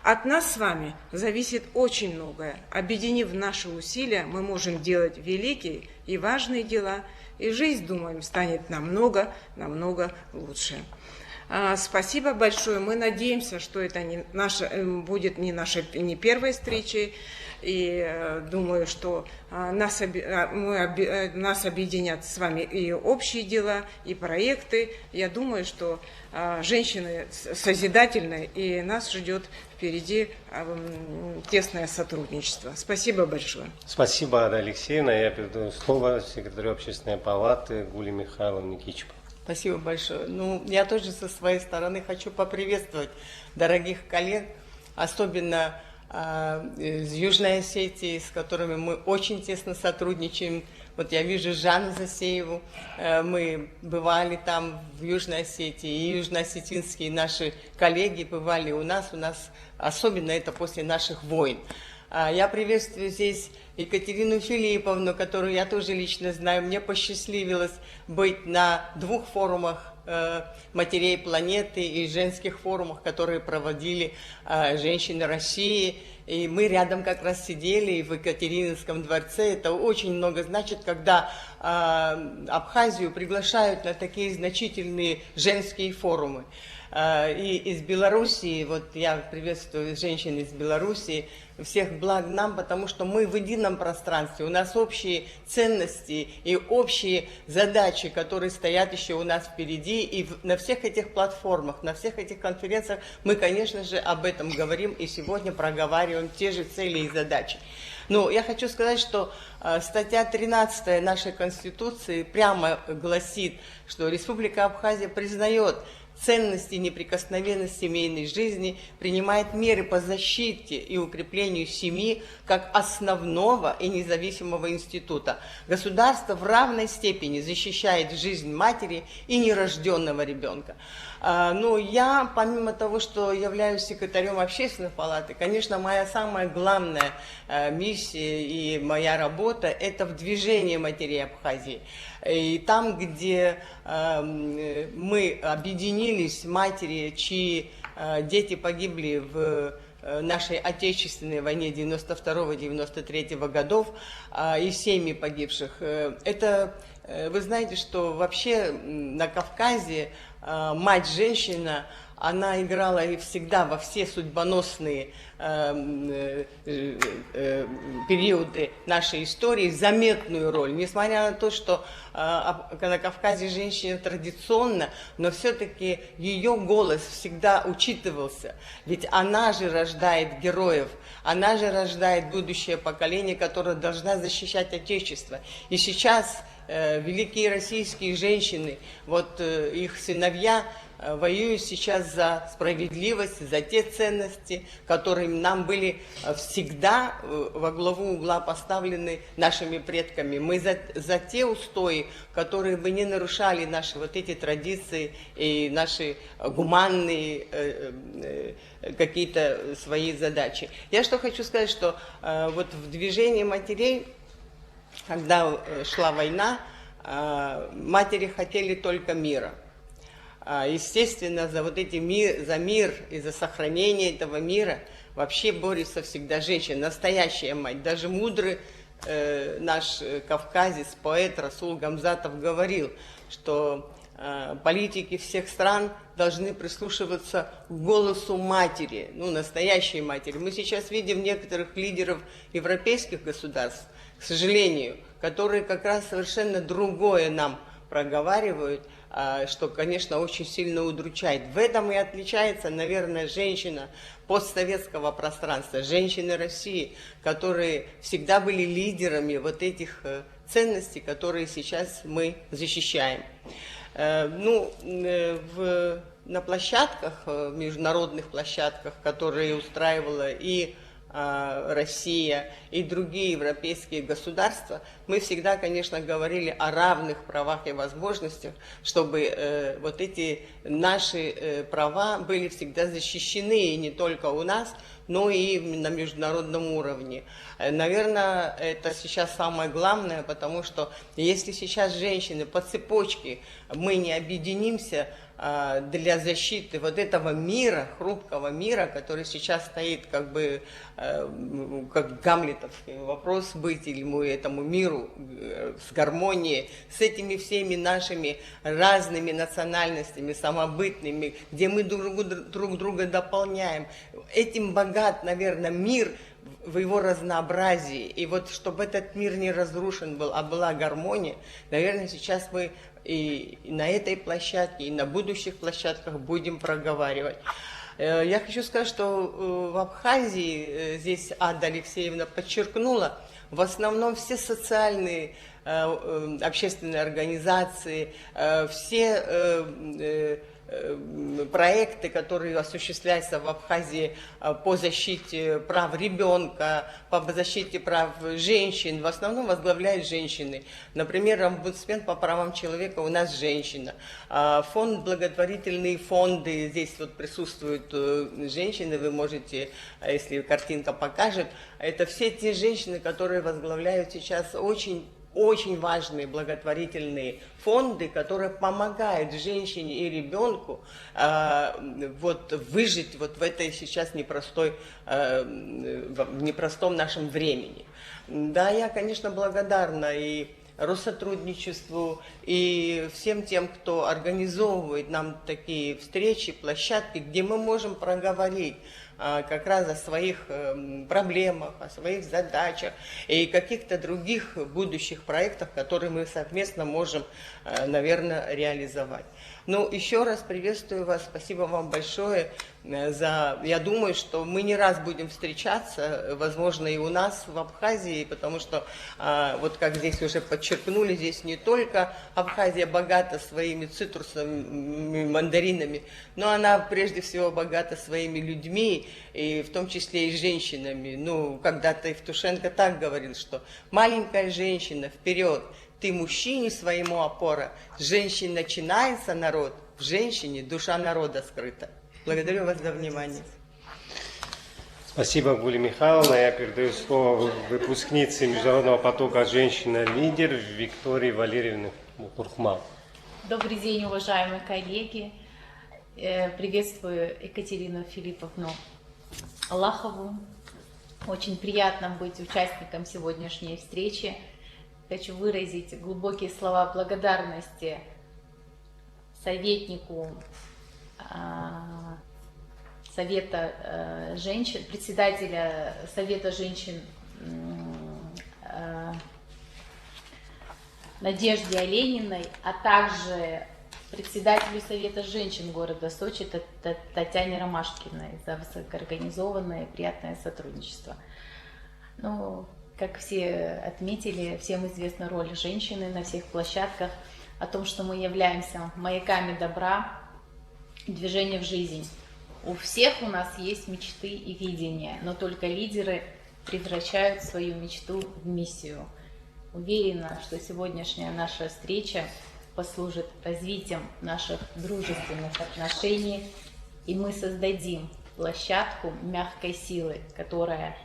От нас с вами зависит очень многое. Объединив наши усилия, мы можем делать великие и важные дела, и жизнь, думаем, станет намного лучше. Спасибо большое. Мы надеемся, что это будет не наша не первой встречей. И думаю, что нас объединят с вами и общие дела, и проекты. Я думаю, что женщины созидательны, и нас ждет впереди тесное сотрудничество. Спасибо большое. Спасибо, Ада Алексеевна. Я передаю слово секретарю Общественной палаты Гуле Михайловне Кичман. Спасибо большое. Ну, я тоже со своей стороны хочу поприветствовать дорогих коллег, особенно из Южной Осетии, с которыми мы очень тесно сотрудничаем. Вот я вижу Жанну Засееву, мы бывали там в Южной Осетии, и южноосетинские наши коллеги бывали у нас особенно это после наших войн. Я приветствую здесь Екатерину Филипповну, которую я тоже лично знаю. Мне посчастливилось быть на 2 форумах матерей планеты и женских форумах, которые проводили женщины России. И мы рядом как раз сидели в Екатерининском дворце. Это очень много значит, когда Абхазию приглашают на такие значительные женские форумы. И из Белоруссии, вот я приветствую женщин из Белоруссии, всех благ нам, потому что мы в едином пространстве, у нас общие ценности и общие задачи, которые стоят еще у нас впереди, и на всех этих платформах, на всех этих конференциях мы, конечно же, об этом говорим и сегодня проговариваем те же цели и задачи. Но я хочу сказать, что статья 13 нашей Конституции прямо гласит, что Республика Абхазия признает ценности и неприкосновенность семейной жизни, принимает меры по защите и укреплению семьи как основного и независимого института. Государство в равной степени защищает жизнь матери и нерожденного ребенка. Но я, помимо того, что являюсь секретарем Общественной палаты, конечно, моя самая главная миссия и моя работа – это в движении матерей Абхазии. И там, где мы объединились, матери, чьи дети погибли в нашей Отечественной войне 92-93 годов, и семьи погибших, это, вы знаете, что вообще на Кавказе мать-женщина, она играла и всегда во все судьбоносные периоды нашей истории заметную роль. Несмотря на то, что на Кавказе женщина традиционно, но все-таки ее голос всегда учитывался. Ведь она же рождает героев, она же рождает будущее поколение, которое должна защищать Отечество. И сейчас великие российские женщины, вот их сыновья, воюют сейчас за справедливость, за те ценности, которые нам были всегда во главу угла поставлены нашими предками. Мы за те устои, которые бы не нарушали наши вот эти традиции и наши гуманные какие-то свои задачи. Я что хочу сказать, что вот в движении матерей, когда шла война, матери хотели только мира. Естественно, за вот эти за мир и за сохранение этого мира вообще борется всегда женщина, настоящая мать. Даже мудрый наш кавказец, поэт Расул Гамзатов говорил, что политики всех стран должны прислушиваться к голосу матери, ну, настоящей матери. Мы сейчас видим некоторых лидеров европейских государств, к сожалению, которые как раз совершенно другое нам проговаривают, что, конечно, очень сильно удручает. В этом и отличается, наверное, женщина постсоветского пространства, женщины России, которые всегда были лидерами вот этих ценностей, которые сейчас мы защищаем. Ну, на площадках, международных площадках, которые устраивала и Россия и другие европейские государства, мы всегда, конечно, говорили о равных правах и возможностях, чтобы вот эти наши права были всегда защищены и не только у нас, но и на международном уровне. Наверное, это сейчас самое главное, потому что если сейчас женщины по цепочке мы не объединимся, для защиты вот этого мира, хрупкого мира, который сейчас стоит как бы как гамлетовский вопрос, быть ли мы этому миру с гармонией, с этими всеми нашими разными национальностями, самобытными, где мы друг друга дополняем. Этим богат, наверное, мир в его разнообразии. И вот чтобы этот мир не разрушен был, а была гармония, наверное, сейчас мы и на этой площадке, и на будущих площадках будем проговаривать. Я хочу сказать, что в Абхазии, здесь Ада Алексеевна подчеркнула, в основном все социальные общественные организации, все проекты, которые осуществляются в Абхазии по защите прав ребенка, по защите прав женщин, в основном возглавляют женщины. Например, омбудсмен по правам человека у нас женщина. Фонд, благотворительные фонды, здесь вот присутствуют женщины, вы можете, если картинка покажет, это все те женщины, которые возглавляют сейчас очень важные благотворительные фонды, которые помогают женщине и ребенку вот выжить вот в этой сейчас непростом нашем времени. Да, я, конечно, благодарна и Россотрудничеству, и всем тем, кто организовывает нам такие встречи, площадки, где мы можем проговорить как раз о своих проблемах, о своих задачах и каких-то других будущих проектах, которые мы совместно можем, наверное, реализовать. Ну, еще раз приветствую вас, спасибо вам большое я думаю, что мы не раз будем встречаться, возможно, и у нас в Абхазии, потому что, вот как здесь уже подчеркнули, здесь не только Абхазия богата своими цитрусами, мандаринами, но она прежде всего богата своими людьми, и в том числе и женщинами. Ну, когда-то Евтушенко так говорил, что маленькая женщина, вперед, ты мужчине своему опора, с женщин начинается народ, в женщине душа народа скрыта. Благодарю вас за внимание. Спасибо, Гуля Михайловна. Я передаю слово выпускнице Международного потока «Женщина-лидер» Виктории Валерьевне Бурхман. Добрый день, уважаемые коллеги. Приветствую Екатерину Филипповну Лахову. Очень приятно быть участником сегодняшней встречи. Хочу выразить глубокие слова благодарности советнику Совета женщин, председателя Совета женщин Надежде Олениной, а также председателю Совета женщин города Сочи Татьяне Ромашкиной за высокоорганизованное и приятное сотрудничество. Ну, как все отметили, всем известна роль женщины на всех площадках, о том, что мы являемся маяками добра, движения в жизнь. У всех у нас есть мечты и видения, но только лидеры превращают свою мечту в миссию. Уверена, что сегодняшняя наша встреча послужит развитием наших дружественных отношений, и мы создадим площадку мягкой силы, которая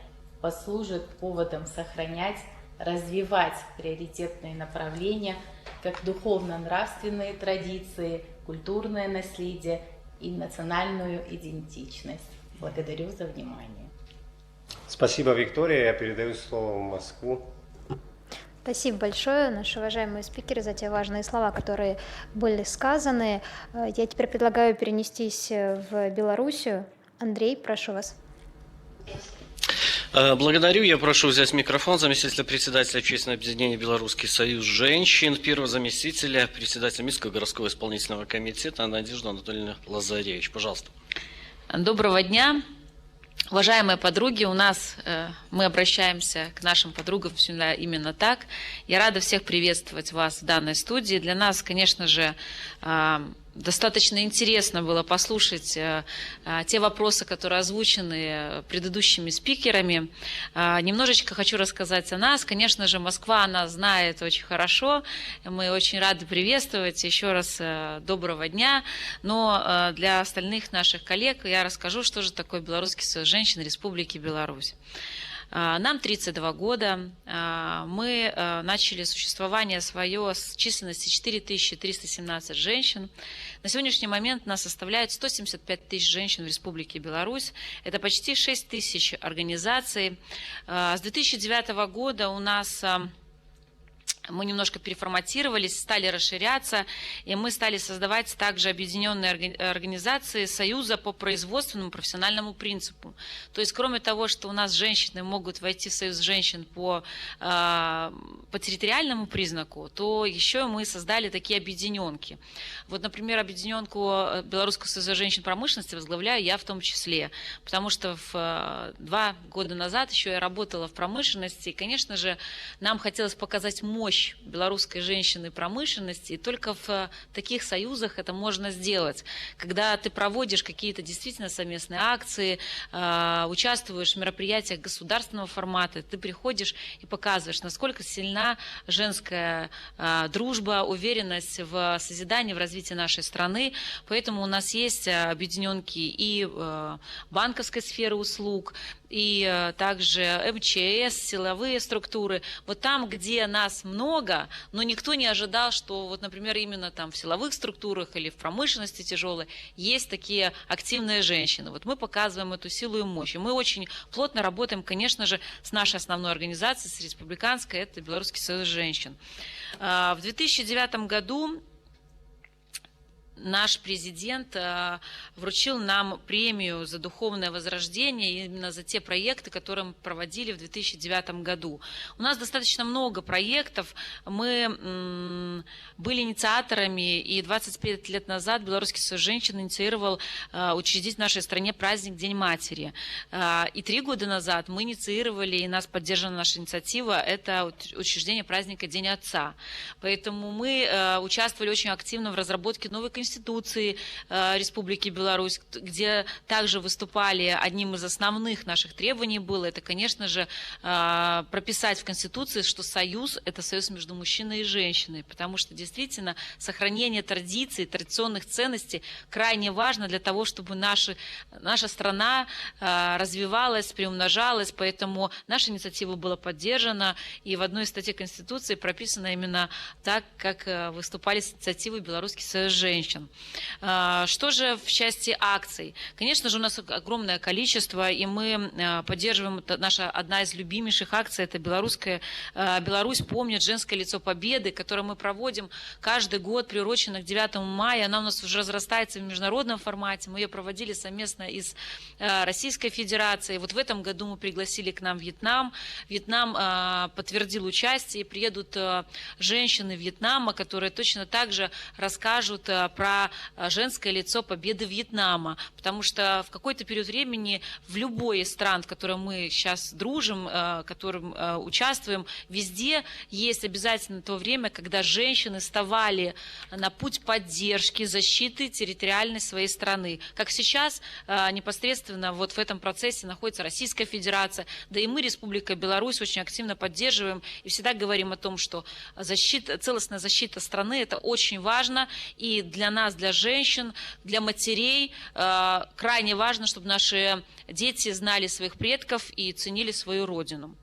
послужит поводом сохранять, развивать приоритетные направления, как духовно-нравственные традиции, культурное наследие и национальную идентичность. Благодарю за внимание. Спасибо, Виктория. Я передаю слово в Москву. Спасибо большое, наши уважаемые спикеры, за те важные слова, которые были сказаны. Я теперь предлагаю перенестись в Белоруссию. Андрей, прошу вас. Благодарю. Я прошу взять микрофон заместителя председателя Общественного объединения «Белорусский союз женщин», первого заместителя председателя Минского городского исполнительного комитета Надежду Анатольевну Лазаревич. Пожалуйста. Доброго дня. Уважаемые подруги, мы обращаемся к нашим подругам всегда именно так. Я рада всех приветствовать вас в данной студии. Для нас, конечно же, достаточно интересно было послушать те вопросы, которые озвучены предыдущими спикерами. Немножечко хочу рассказать о нас. Конечно же, Москва нас знает очень хорошо. Мы очень рады приветствовать. Еще раз доброго дня. Но для остальных наших коллег я расскажу, что же такое Белорусский союз женщин Республики Беларусь. Нам 32 года, мы начали существование свое с численности 4317 женщин. На сегодняшний момент нас составляет 175 тысяч женщин в Республике Беларусь. Это почти 6 тысяч организаций. С 2009 года у нас... Мы немножко переформатировались, стали расширяться, и мы стали создавать также объединенные организации Союза по производственному профессиональному принципу. То есть, кроме того, что у нас женщины могут войти в Союз женщин по территориальному признаку, то еще мы создали такие объединенки. Вот, например, объединенку Белорусского союза женщин промышленности возглавляю я в том числе, потому что 2 года назад еще я работала в промышленности, и, конечно же, нам хотелось показать мощь белорусской женщины промышленности, и только в таких союзах это можно сделать. Когда ты проводишь какие-то действительно совместные акции, участвуешь в мероприятиях государственного формата, ты приходишь и показываешь, насколько сильна женская дружба, уверенность в созидании, в развитии нашей страны. Поэтому у нас есть объединенки и банковской сферы услуг, и также МЧС, силовые структуры. Вот там, где нас много, но никто не ожидал, что, вот, например, именно там в силовых структурах или в промышленности тяжелой есть такие активные женщины. Вот мы показываем эту силу и мощь. И мы очень плотно работаем, конечно же, с нашей основной организацией, с республиканской, это Белорусский союз женщин. В 2009 году наш президент вручил нам премию за духовное возрождение именно за те проекты, которые мы проводили в 2009 году. У нас достаточно много проектов. Мы были инициаторами, и 25 лет назад Белорусский союз женщин инициировал учредить в нашей стране праздник День матери. И 3 года назад мы инициировали, и нас поддержана наша инициатива, это учреждение праздника День отца. Поэтому мы участвовали очень активно в разработке новой конституции Республики Беларусь, где также выступали, одним из основных наших требований было, это, конечно же, прописать в Конституции, что союз – это союз между мужчиной и женщиной, потому что действительно сохранение традиций, традиционных ценностей крайне важно для того, чтобы наша страна развивалась, приумножалась, поэтому наша инициатива была поддержана, и в одной из статей Конституции прописано именно так, как выступали с инициативой Белорусский союз женщин. Что же в части акций? Конечно же, у нас огромное количество, и мы поддерживаем, наша одна из любимейших акций, это «Беларусь помнит. Женское лицо победы», которую мы проводим каждый год, приурочена к 9 мая. Она у нас уже разрастается в международном формате. Мы ее проводили совместно из Российской Федерации. Вот в этом году мы пригласили к нам Вьетнам. Вьетнам подтвердил участие, приедут женщины Вьетнама, которые точно так же расскажут про женское лицо победы Вьетнама, потому что в какой-то период времени в любой из стран, в которой мы сейчас дружим, которым участвуем, везде есть обязательно то время, когда женщины вставали на путь поддержки, защиты территориальной своей страны. Как сейчас непосредственно вот в этом процессе находится Российская Федерация, да и мы, Республика Беларусь, очень активно поддерживаем и всегда говорим о том, что целостная защита страны – это очень важно, и для нас, для женщин, для матерей крайне важно, чтобы наши дети знали своих предков и ценили свою родину.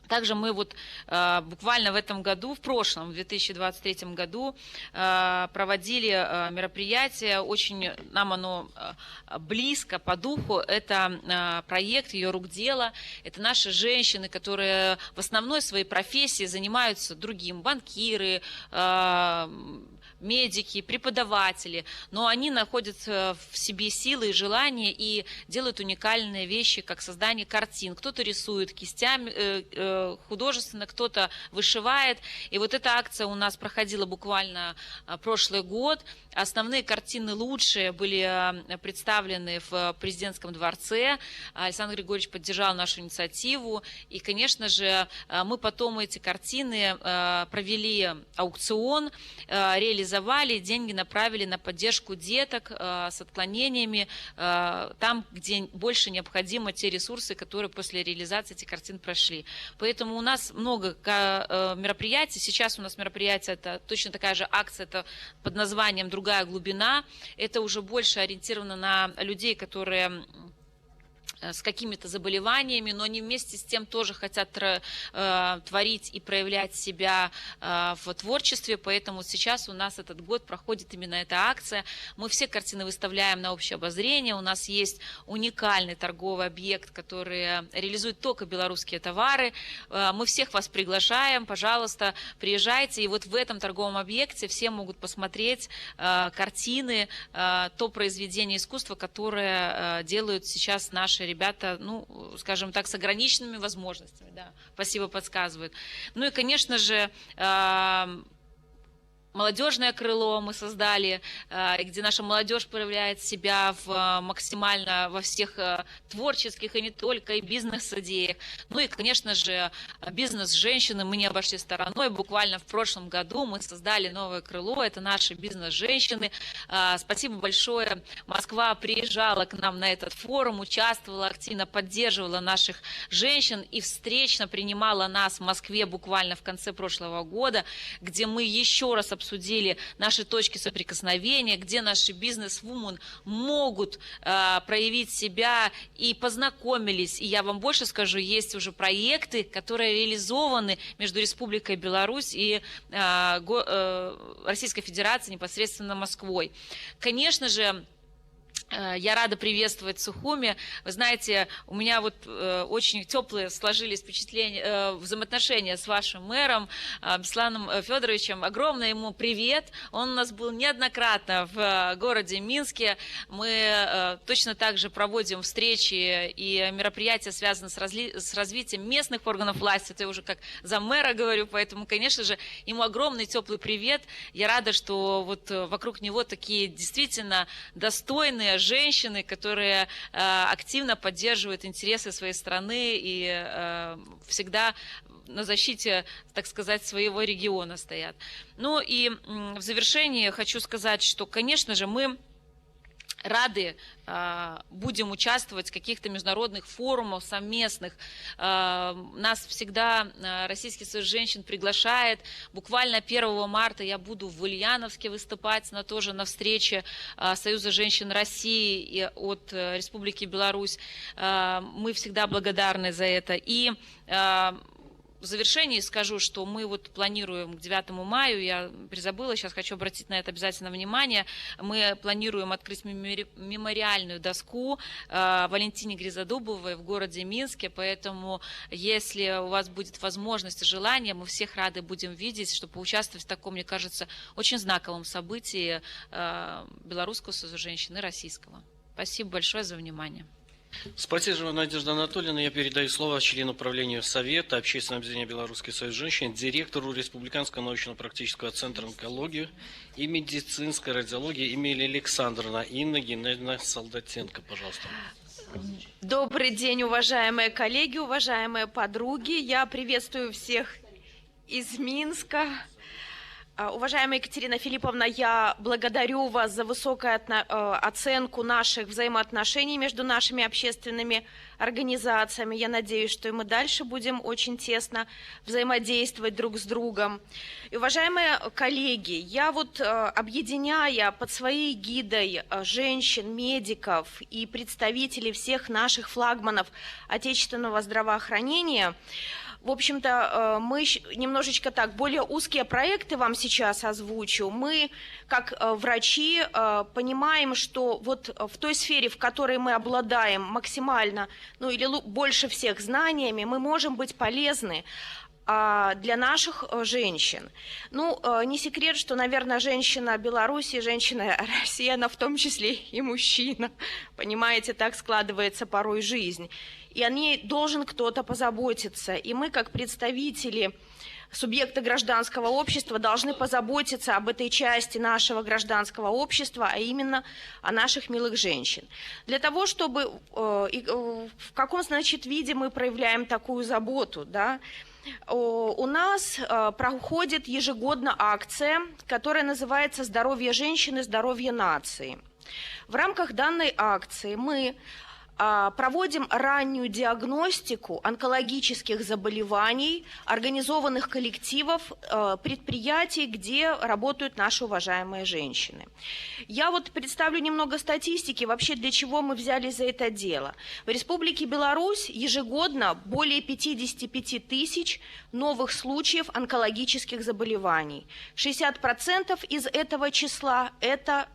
Также мы вот буквально в этом году, в прошлом, в 2023 году, проводили мероприятие, очень нам оно близко по духу, это проект «Ее рук дело», это наши женщины, которые в основной своей профессии занимаются другим, банкиры, медики, преподаватели, но они находят в себе силы и желания и делают уникальные вещи, как создание картин. Кто-то рисует кистями художественно, кто-то вышивает. И вот эта акция у нас проходила буквально прошлый год. Основные картины лучшие были представлены в президентском дворце. Александр Григорьевич поддержал нашу инициативу. И, конечно же, мы потом эти картины провели аукцион, реализовали, деньги направили на поддержку деток с отклонениями, там, где больше необходимы те ресурсы, которые после реализации этих картин прошли. Поэтому у нас много мероприятий. Сейчас у нас мероприятие, это точно такая же акция, это под названием «Другая глубина». Это уже больше ориентировано на людей, которые с какими-то заболеваниями, но они вместе с тем тоже хотят творить и проявлять себя в творчестве, поэтому сейчас у нас этот год проходит именно эта акция. Мы все картины выставляем на общее обозрение, у нас есть уникальный торговый объект, который реализует только белорусские товары. Мы всех вас приглашаем, пожалуйста, приезжайте, и вот в этом торговом объекте все могут посмотреть картины, то произведение искусства, которое делают сейчас наши ребята, ну, скажем так, с ограниченными возможностями, да, спасибо, подсказывают. Ну и, конечно же, молодежное крыло мы создали, где наша молодежь проявляет себя максимально во всех творческих и не только, и бизнес-идеях. Ну и, конечно же, бизнес-женщины мы не обошли стороной. Буквально в прошлом году мы создали новое крыло, это наши бизнес-женщины. Спасибо большое. Москва приезжала к нам на этот форум, участвовала активно, поддерживала наших женщин и встречно принимала нас в Москве буквально в конце прошлого года, где мы еще раз обсудили наши точки соприкосновения, где наши бизнес-вумен могут проявить себя и познакомились. И я вам больше скажу, есть уже проекты, которые реализованы между Республикой Беларусь и Российской Федерацией, непосредственно Москвой. Конечно же, я рада приветствовать Сухуми. Вы знаете, у меня вот очень теплые сложились впечатления, взаимоотношения с вашим мэром Бесланом Федоровичем. Огромный ему привет. Он у нас был неоднократно в городе Минске. Мы точно так же проводим встречи и мероприятия, связанные с развитием местных органов власти. Это я уже как за мэра говорю, поэтому, конечно же, ему огромный теплый привет. Я рада, что вот вокруг него такие действительно достойные женщины, которые активно поддерживают интересы своей страны и всегда на защите, так сказать, своего региона стоят. Ну и в завершении хочу сказать, что, конечно же, мы рады будем участвовать в каких-то международных форумах совместных. Нас всегда Российский союз женщин приглашает. Буквально 1 марта я буду в Ульяновске выступать тоже на встрече Союза женщин России и от Республики Беларусь. Мы всегда благодарны за это. И в завершении скажу, что мы вот планируем к 9 мая, я призабыла, сейчас хочу обратить на это обязательно внимание, мы планируем открыть мемориальную доску Валентине Гризодубовой в городе Минске, поэтому если у вас будет возможность и желание, мы всех рады будем видеть, чтобы поучаствовать в таком, мне кажется, очень знаковом событии Белорусского союза женщин и российского. Спасибо большое за внимание. Спасибо, Надежда Анатольевна. Я передаю слово члену правления Совета Общественного объединения Белорусский союз женщин, директору Республиканского научно-практического центра онкологии и медицинской радиологии Эмилия Александровна. Инна Геннадьевна Солдатенко, пожалуйста. Добрый день, уважаемые коллеги, уважаемые подруги. Я приветствую всех из Минска. Уважаемая Екатерина Филипповна, я благодарю вас за высокую оценку наших взаимоотношений между нашими общественными организациями. Я надеюсь, что и мы дальше будем очень тесно взаимодействовать друг с другом. И, уважаемые коллеги, я вот объединяя под своей гидой женщин, медиков и представителей всех наших флагманов отечественного здравоохранения, в общем-то, мы немножечко так, более узкие проекты вам сейчас озвучу. Мы, как врачи, понимаем, что вот в той сфере, в которой мы обладаем максимально, ну или больше всех знаниями, мы можем быть полезны для наших женщин. Ну, не секрет, что, наверное, женщина Беларуси, женщина России, она в том числе и мужчина. Понимаете, так складывается порой жизнь. И о ней должен кто-то позаботиться. И мы, как представители субъекта гражданского общества, должны позаботиться об этой части нашего гражданского общества, а именно о наших милых женщин. Для того, чтобы... В каком, значит, виде мы проявляем такую заботу, да? У нас проходит ежегодно акция, которая называется «Здоровье женщины, здоровье нации». В рамках данной акции мы проводим раннюю диагностику онкологических заболеваний, организованных коллективов, предприятий, где работают наши уважаемые женщины. Я вот представлю немного статистики, вообще для чего мы взялись за это дело. В Республике Беларусь ежегодно более 55 тысяч новых случаев онкологических заболеваний. 60% из этого числа – это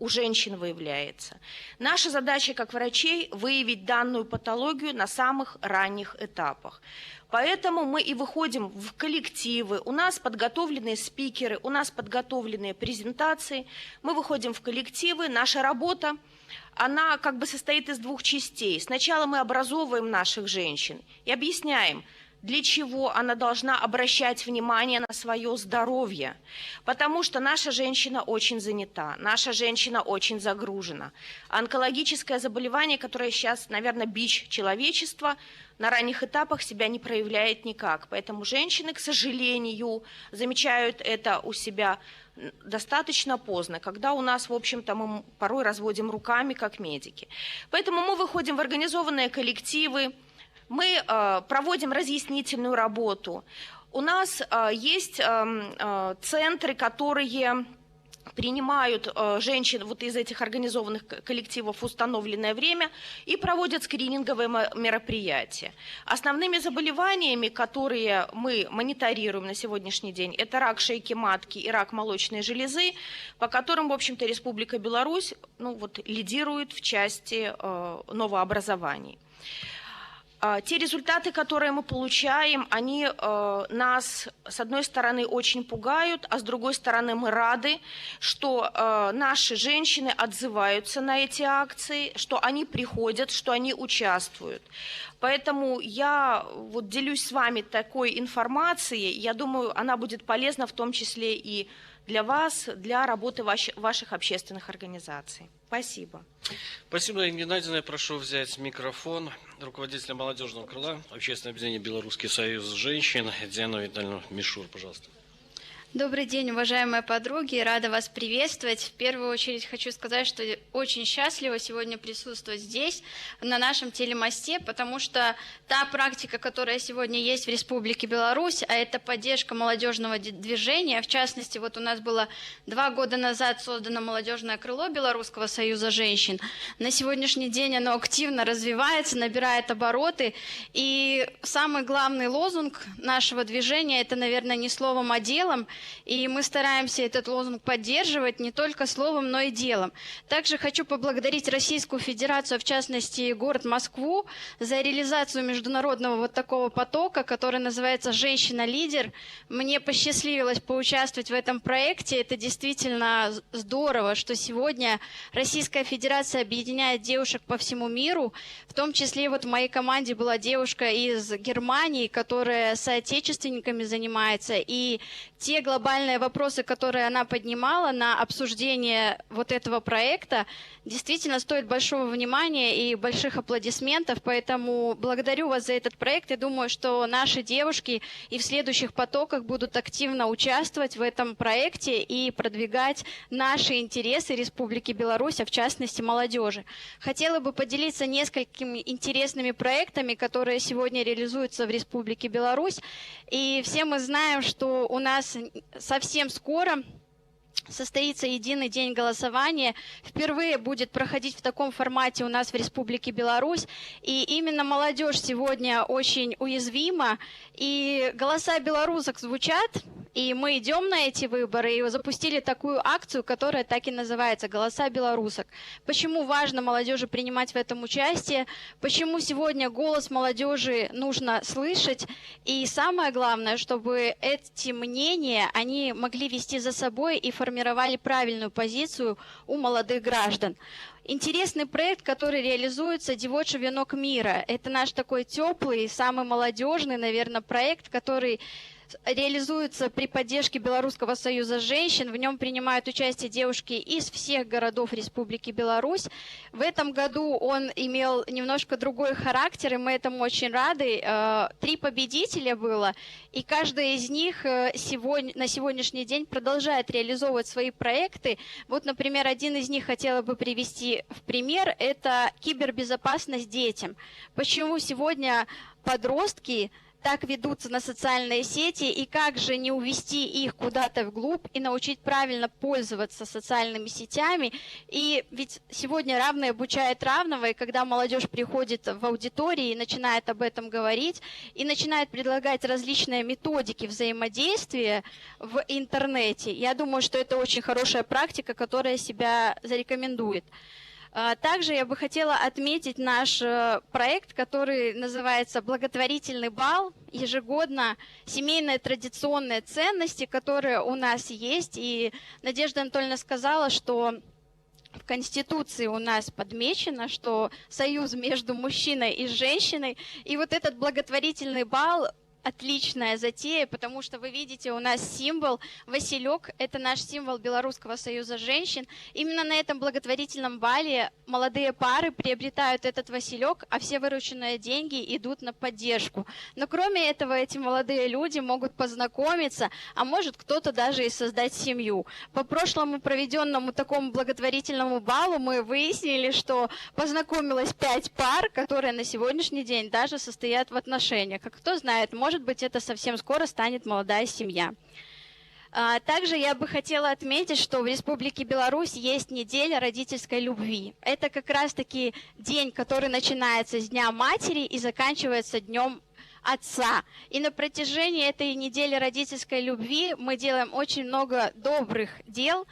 у женщин выявляется. Наша задача как врачей – выявить данную патологию на самых ранних этапах. Поэтому мы и выходим в коллективы, у нас подготовленные спикеры, у нас подготовленные презентации, мы выходим в коллективы, наша работа, она как бы состоит из двух частей. Сначала мы образовываем наших женщин и объясняем, для чего она должна обращать внимание на свое здоровье. Потому что наша женщина очень занята, наша женщина очень загружена. Онкологическое заболевание, которое сейчас, наверное, бич человечества, на ранних этапах себя не проявляет никак. Поэтому женщины, к сожалению, замечают это у себя достаточно поздно, когда у нас, в общем-то, мы порой разводим руками, как медики. Поэтому мы выходим в организованные коллективы, мы проводим разъяснительную работу. У нас есть центры, которые принимают женщин вот из этих организованных коллективов в установленное время и проводят скрининговые мероприятия. Основными заболеваниями, которые мы мониторируем на сегодняшний день, это рак шейки матки и рак молочной железы, по которым, в общем-то, Республика Беларусь лидирует в части новообразований. Те результаты, которые мы получаем, они нас, с одной стороны, очень пугают, а с другой стороны, мы рады, что наши женщины отзываются на эти акции, что они приходят, что они участвуют. Поэтому я делюсь с вами такой информацией, я думаю, она будет полезна в том числе и для вас, для работы ваших общественных организаций. Спасибо. Спасибо, Ирина Геннадьевна. Я прошу взять микрофон руководителя молодежного крыла Общественного объединения «Белорусский союз женщин» Диану Витальевну Мишур, пожалуйста. Добрый день, уважаемые подруги, рада вас приветствовать. В первую очередь хочу сказать, что очень счастлива сегодня присутствовать здесь, на нашем телемосте, потому что та практика, которая сегодня есть в Республике Беларусь, а это поддержка молодежного движения, в частности, вот у нас было 2 года назад создано молодежное крыло Белорусского союза женщин. На сегодняшний день оно активно развивается, набирает обороты, и самый главный лозунг нашего движения – это, наверное, не словом, а делом. И мы стараемся этот лозунг поддерживать не только словом, но и делом. Также хочу поблагодарить Российскую Федерацию, в частности город Москву, за реализацию международного вот такого потока, который называется «Женщина-лидер». Мне посчастливилось поучаствовать в этом проекте. Это действительно здорово, что сегодня Российская Федерация объединяет девушек по всему миру. В том числе вот в моей команде была девушка из Германии, которая соотечественниками занимается. И те глобальные вопросы, которые она поднимала на обсуждение вот этого проекта, действительно стоят большого внимания и больших аплодисментов. Поэтому благодарю вас за этот проект и думаю, что наши девушки и в следующих потоках будут активно участвовать в этом проекте и продвигать наши интересы Республики Беларусь, а в частности молодежи. Хотела бы поделиться несколькими интересными проектами, которые сегодня реализуются в Республике Беларусь. И все мы знаем, что у нас совсем скоро состоится единый день голосования. Впервые будет проходить в таком формате у нас в Республике Беларусь. И именно молодежь сегодня очень уязвима. И голоса белорусок звучат. И мы идем на эти выборы и запустили такую акцию, которая так и называется «Голоса белорусок». Почему важно молодежи принимать в этом участие? Почему сегодня голос молодежи нужно слышать? И самое главное, чтобы эти мнения, они могли вести за собой и формировали правильную позицию у молодых граждан. Интересный проект, который реализуется «Девочий венок мира». Это наш такой теплый, самый молодежный, наверное, проект, который реализуется при поддержке Белорусского союза женщин. В нем принимают участие девушки из всех городов Республики Беларусь. В этом году он имел немножко другой характер, и мы этому очень рады. 3 победителя было, и каждая из них на сегодняшний день продолжает реализовывать свои проекты. Вот, например, один из них хотела бы привести в пример, это кибербезопасность детям. Почему сегодня подростки так ведутся на социальные сети, и как же не увести их куда-то вглубь и научить правильно пользоваться социальными сетями. И ведь сегодня равный обучает равного, и когда молодежь приходит в аудитории и начинает об этом говорить, и начинает предлагать различные методики взаимодействия в интернете, я думаю, что это очень хорошая практика, которая себя зарекомендует. Также я бы хотела отметить наш проект, который называется «Благотворительный бал». Ежегодно семейные традиционные ценности, которые у нас есть. И Надежда Анатольевна сказала, что в Конституции у нас подмечено, что союз между мужчиной и женщиной. И вот этот благотворительный бал – отличная затея, потому что вы видите, у нас символ Василек, это наш символ Белорусского союза женщин. Именно на этом благотворительном бале молодые пары приобретают этот Василек, а все вырученные деньги идут на поддержку. Но кроме этого, эти молодые люди могут познакомиться, а может кто-то даже и создать семью. По прошлому проведенному такому благотворительному балу мы выяснили, что познакомилось 5 пар, которые на сегодняшний день даже состоят в отношениях. А кто знает, может быть, это совсем скоро станет молодая семья. Также я бы хотела отметить, что в Республике Беларусь есть неделя родительской любви. Это как раз-таки день, который начинается с Дня матери и заканчивается Днем отца. И на протяжении этой недели родительской любви мы делаем очень много добрых дел.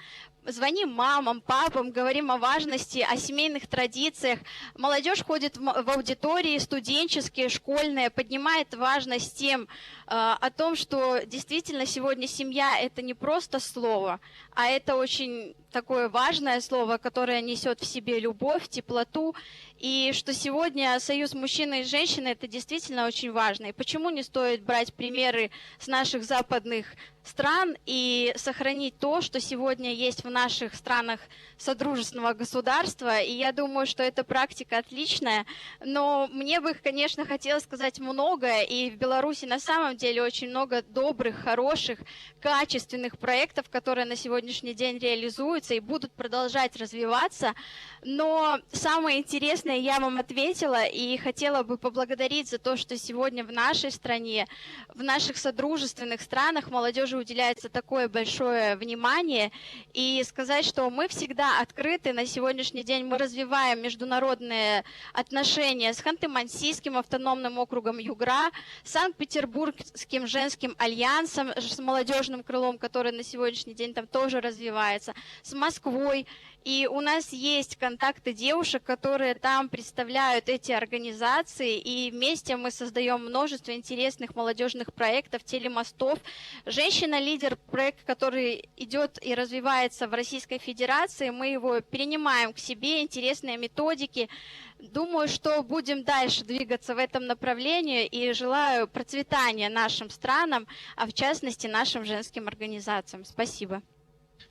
Звоним мамам, папам, говорим о важности, о семейных традициях. Молодежь ходит в аудитории, студенческие, школьные, поднимает важность тем о том, что действительно сегодня семья – это не просто слово, а это очень такое важное слово, которое несет в себе любовь, теплоту, и что сегодня союз мужчины и женщины – это действительно очень важно. И почему не стоит брать примеры с наших западных стран и сохранить то, что сегодня есть в наших странах содружественного государства. И я думаю, что эта практика отличная, но мне бы, конечно, хотелось сказать многое, и в Беларуси на самом деле очень много добрых, хороших, качественных проектов, которые на сегодняшний день реализуются и будут продолжать развиваться. Но самое интересное я вам ответила, и хотела бы поблагодарить за то, что сегодня в нашей стране, в наших содружественных странах молодежи уделяется такое большое внимание, и сказать, что мы всегда открыты. На сегодняшний день мы развиваем международные отношения с Ханты-Мансийским автономным округом Югра, Санкт-Петербургским женским альянсом, с молодежным крылом, который на сегодняшний день там тоже развивается, с Москвой. И у нас есть контакты девушек, которые там представляют эти организации, и вместе мы создаем множество интересных молодежных проектов, телемостов. «Женщина-лидер» – проект, который идет и развивается в Российской Федерации, мы его перенимаем к себе, интересные методики. Думаю, что будем дальше двигаться в этом направлении, и желаю процветания нашим странам, а в частности нашим женским организациям. Спасибо.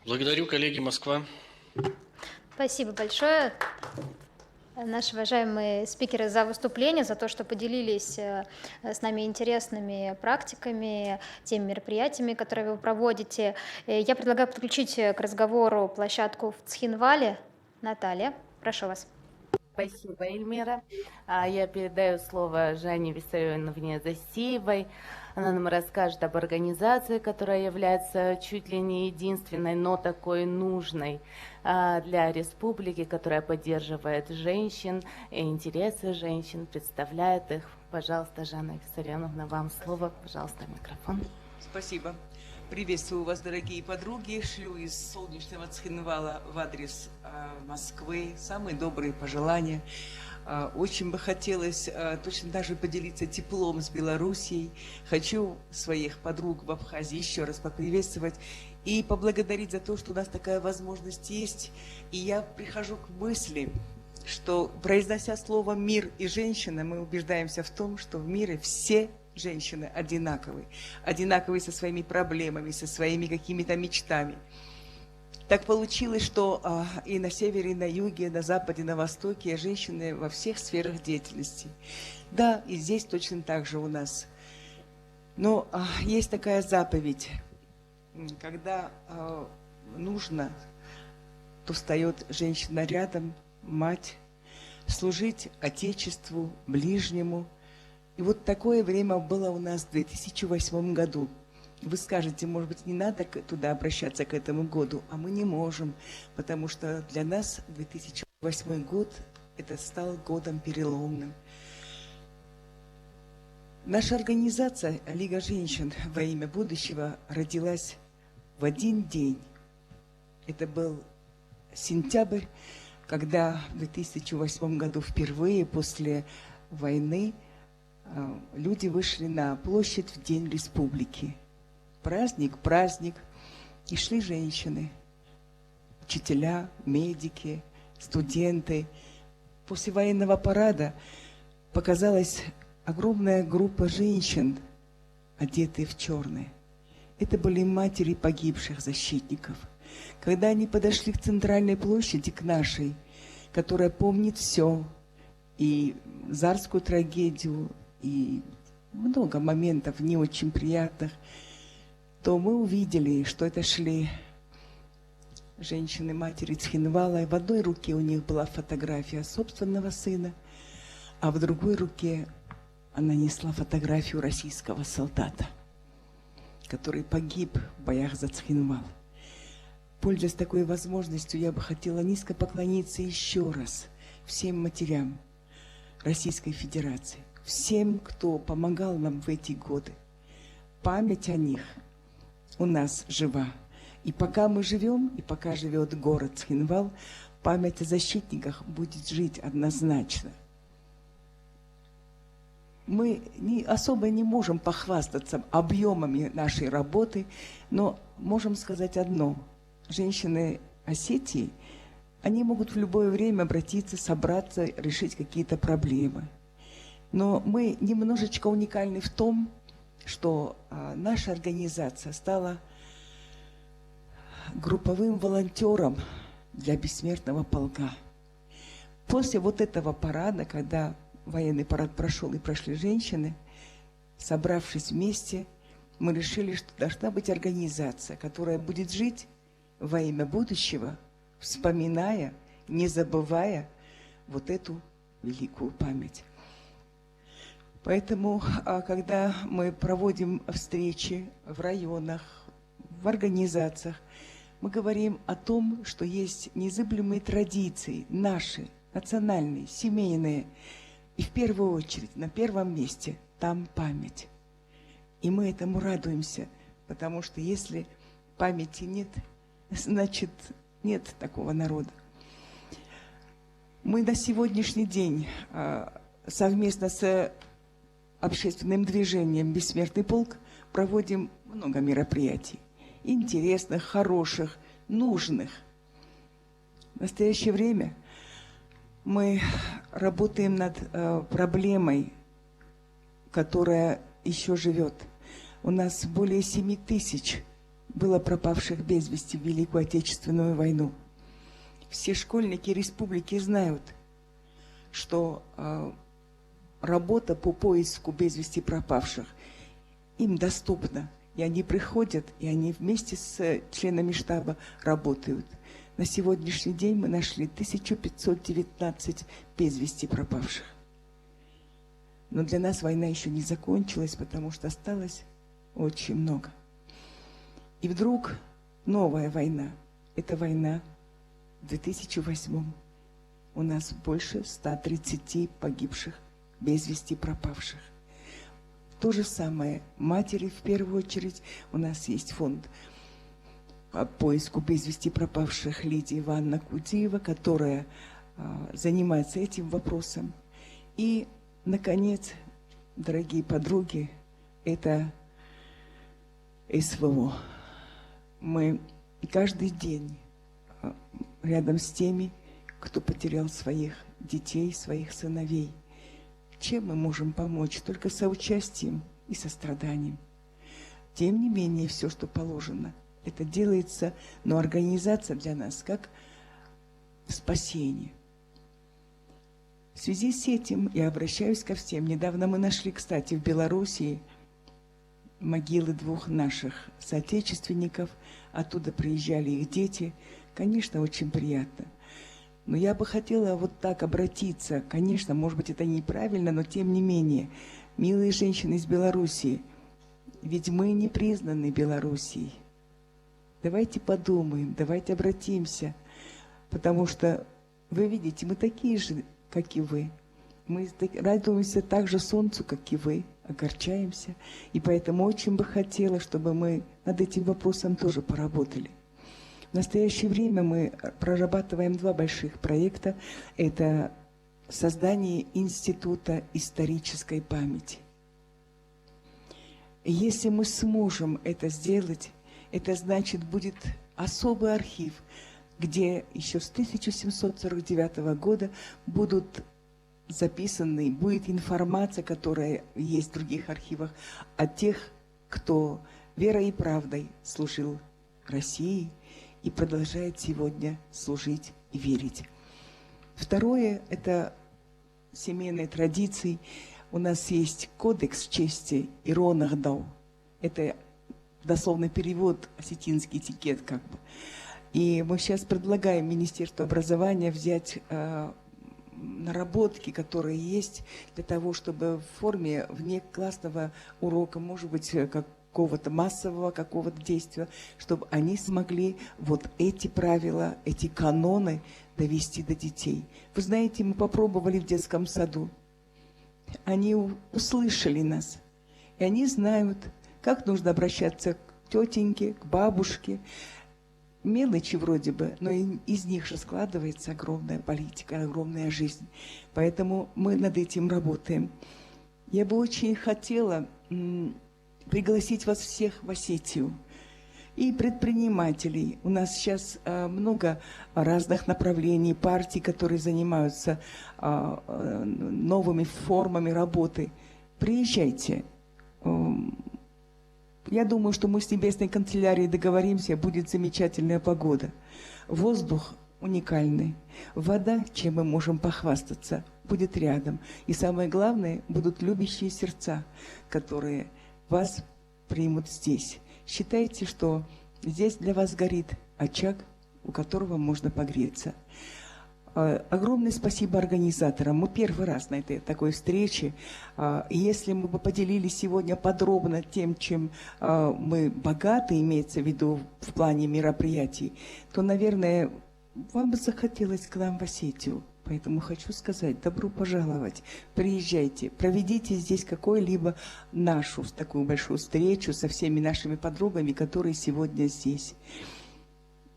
Благодарю, коллеги, Москва. Спасибо большое, наши уважаемые спикеры, за выступление, за то, что поделились с нами интересными практиками, теми мероприятиями, которые вы проводите. Я предлагаю подключить к разговору площадку в Цхинвале. Наталья, прошу вас. Спасибо, Эльмира. Я передаю слово Жанне Виссарионовне Засеевой. Она нам расскажет об организации, которая является чуть ли не единственной, но такой нужной для республики, которая поддерживает женщин, и интересы женщин, представляет их. Пожалуйста, Жанна Виссарионовна, вам слово. Пожалуйста, микрофон. Спасибо. Приветствую вас, дорогие подруги. Шлю из солнечного Цхинвала в адрес Москвы самые добрые пожелания. Очень бы хотелось точно так же поделиться теплом с Белоруссией. Хочу своих подруг в Абхазии еще раз поприветствовать и поблагодарить за то, что у нас такая возможность есть. И я прихожу к мысли, что, произнося слово «мир» и «женщина», мы убеждаемся в том, что в мире все женщины одинаковые. Одинаковые со своими проблемами, со своими какими-то мечтами. Так получилось, что и на севере, и на юге, на западе, на востоке женщины во всех сферах деятельности. Да, и здесь точно так же у нас. Но есть такая заповедь, когда нужно, то встает женщина рядом, мать, служить Отечеству, ближнему. И вот такое время было у нас в 2008 году. Вы скажете, может быть, не надо туда обращаться к этому году, а мы не можем, потому что для нас 2008 год это стал годом переломным. Наша организация «Лига женщин во имя будущего» родилась в один день. Это был сентябрь, когда в 2008 году впервые после войны люди вышли на площадь в День Республики. Праздник, и шли женщины, учителя, медики, студенты. После военного парада показалась огромная группа женщин, одетые в черное. Это были матери погибших защитников. Когда они подошли к центральной площади, к нашей, которая помнит все, и Зарскую трагедию, и много моментов не очень приятных, то мы увидели, что это шли женщины-матери Цхинвала, и в одной руке у них была фотография собственного сына, а в другой руке она несла фотографию российского солдата, который погиб в боях за Цхинвал. Пользуясь такой возможностью, я бы хотела низко поклониться еще раз всем матерям Российской Федерации, всем, кто помогал нам в эти годы. Память о них у нас жива. И пока мы живем, и пока живет город Цхинвал, память о защитниках будет жить однозначно. Мы особо не можем похвастаться объемами нашей работы, но можем сказать одно. Женщины Осетии, они могут в любое время обратиться, собраться, решить какие-то проблемы. Но мы немножечко уникальны в том, что наша организация стала групповым волонтером для бессмертного полка. После вот этого парада, когда военный парад прошел и прошли женщины, собравшись вместе, мы решили, что должна быть организация, которая будет жить во имя будущего, вспоминая, не забывая вот эту великую память. Поэтому, когда мы проводим встречи в районах, в организациях, мы говорим о том, что есть незыблемые традиции, наши, национальные, семейные. И в первую очередь, на первом месте, там память. И мы этому радуемся, потому что если памяти нет, значит, нет такого народа. Мы на сегодняшний день совместно с общественным движением «Бессмертный полк» проводим много мероприятий. Интересных, хороших, нужных. В настоящее время мы работаем над проблемой, которая еще живет. У нас более 7 тысяч было пропавших без вести в Великую Отечественную войну. Все школьники республики знают, что работа по поиску без вести пропавших им доступна. И они приходят, и они вместе с членами штаба работают. На сегодняшний день мы нашли 1519 без вести пропавших. Но для нас война еще не закончилась, потому что осталось очень много. И вдруг новая война. Это война в 2008. У нас больше 130 погибших, без вести пропавших. То же самое матери в первую очередь. У нас есть фонд по поиску без вести пропавших Лидия Ивановна Кудиева, которая занимается этим вопросом. И, наконец, дорогие подруги, это СВО. Мы каждый день рядом с теми, кто потерял своих детей, своих сыновей. Чем мы можем помочь? Только соучастием, и состраданием. Тем не менее, все, что положено, это делается, но организация для нас как спасение. В связи с этим я обращаюсь ко всем. Недавно мы нашли, кстати, в Белоруссии могилы двух наших соотечественников. Оттуда приезжали их дети. Конечно, очень приятно. Но я бы хотела вот так обратиться. Конечно, может быть, это неправильно, но тем не менее. Милые женщины из Белоруссии, ведь мы не признаны Белоруссией. Давайте подумаем, давайте обратимся. Потому что, вы видите, мы такие же, как и вы. Мы радуемся так же солнцу, как и вы, огорчаемся. И поэтому очень бы хотела, чтобы мы над этим вопросом тоже поработали. В настоящее время мы прорабатываем два больших проекта. Это создание Института исторической памяти. И если мы сможем это сделать, это значит, будет особый архив, где еще с 1749 года будут записаны, будет информация, которая есть в других архивах, о тех, кто верой и правдой служил России и продолжает сегодня служить и верить. Второе – это семейные традиции. У нас есть кодекс чести Иронагдау. Это дословный перевод, осетинский этикет как бы. И мы сейчас предлагаем Министерству образования взять наработки, которые есть, для того, чтобы в форме внеклассного урока, может быть, какого-то массового какого-то действия, чтобы они смогли вот эти правила, эти каноны довести до детей. Вы знаете, мы попробовали в детском саду. Они услышали нас, и они знают, как нужно обращаться к тетеньке, к бабушке. Мелочи вроде бы, но из них же складывается огромная политика, огромная жизнь. Поэтому мы над этим работаем. Я бы очень хотела пригласить вас всех в Осетию. И предпринимателей. У нас сейчас много разных направлений, партий, которые занимаются новыми формами работы. Приезжайте. Я думаю, что мы с Небесной канцелярией договоримся, будет замечательная погода. Воздух уникальный. Вода, чем мы можем похвастаться, будет рядом. И самое главное, будут любящие сердца, которые вас примут здесь. Считайте, что здесь для вас горит очаг, у которого можно погреться. Огромное спасибо организаторам. Мы первый раз на этой такой встрече. Если мы бы поделились сегодня подробно тем, чем мы богаты, имеется в виду в плане мероприятий, то, наверное, вам бы захотелось к нам в Осетию. Поэтому хочу сказать, добро пожаловать, приезжайте, проведите здесь какую-либо нашу такую большую встречу со всеми нашими подругами, которые сегодня здесь.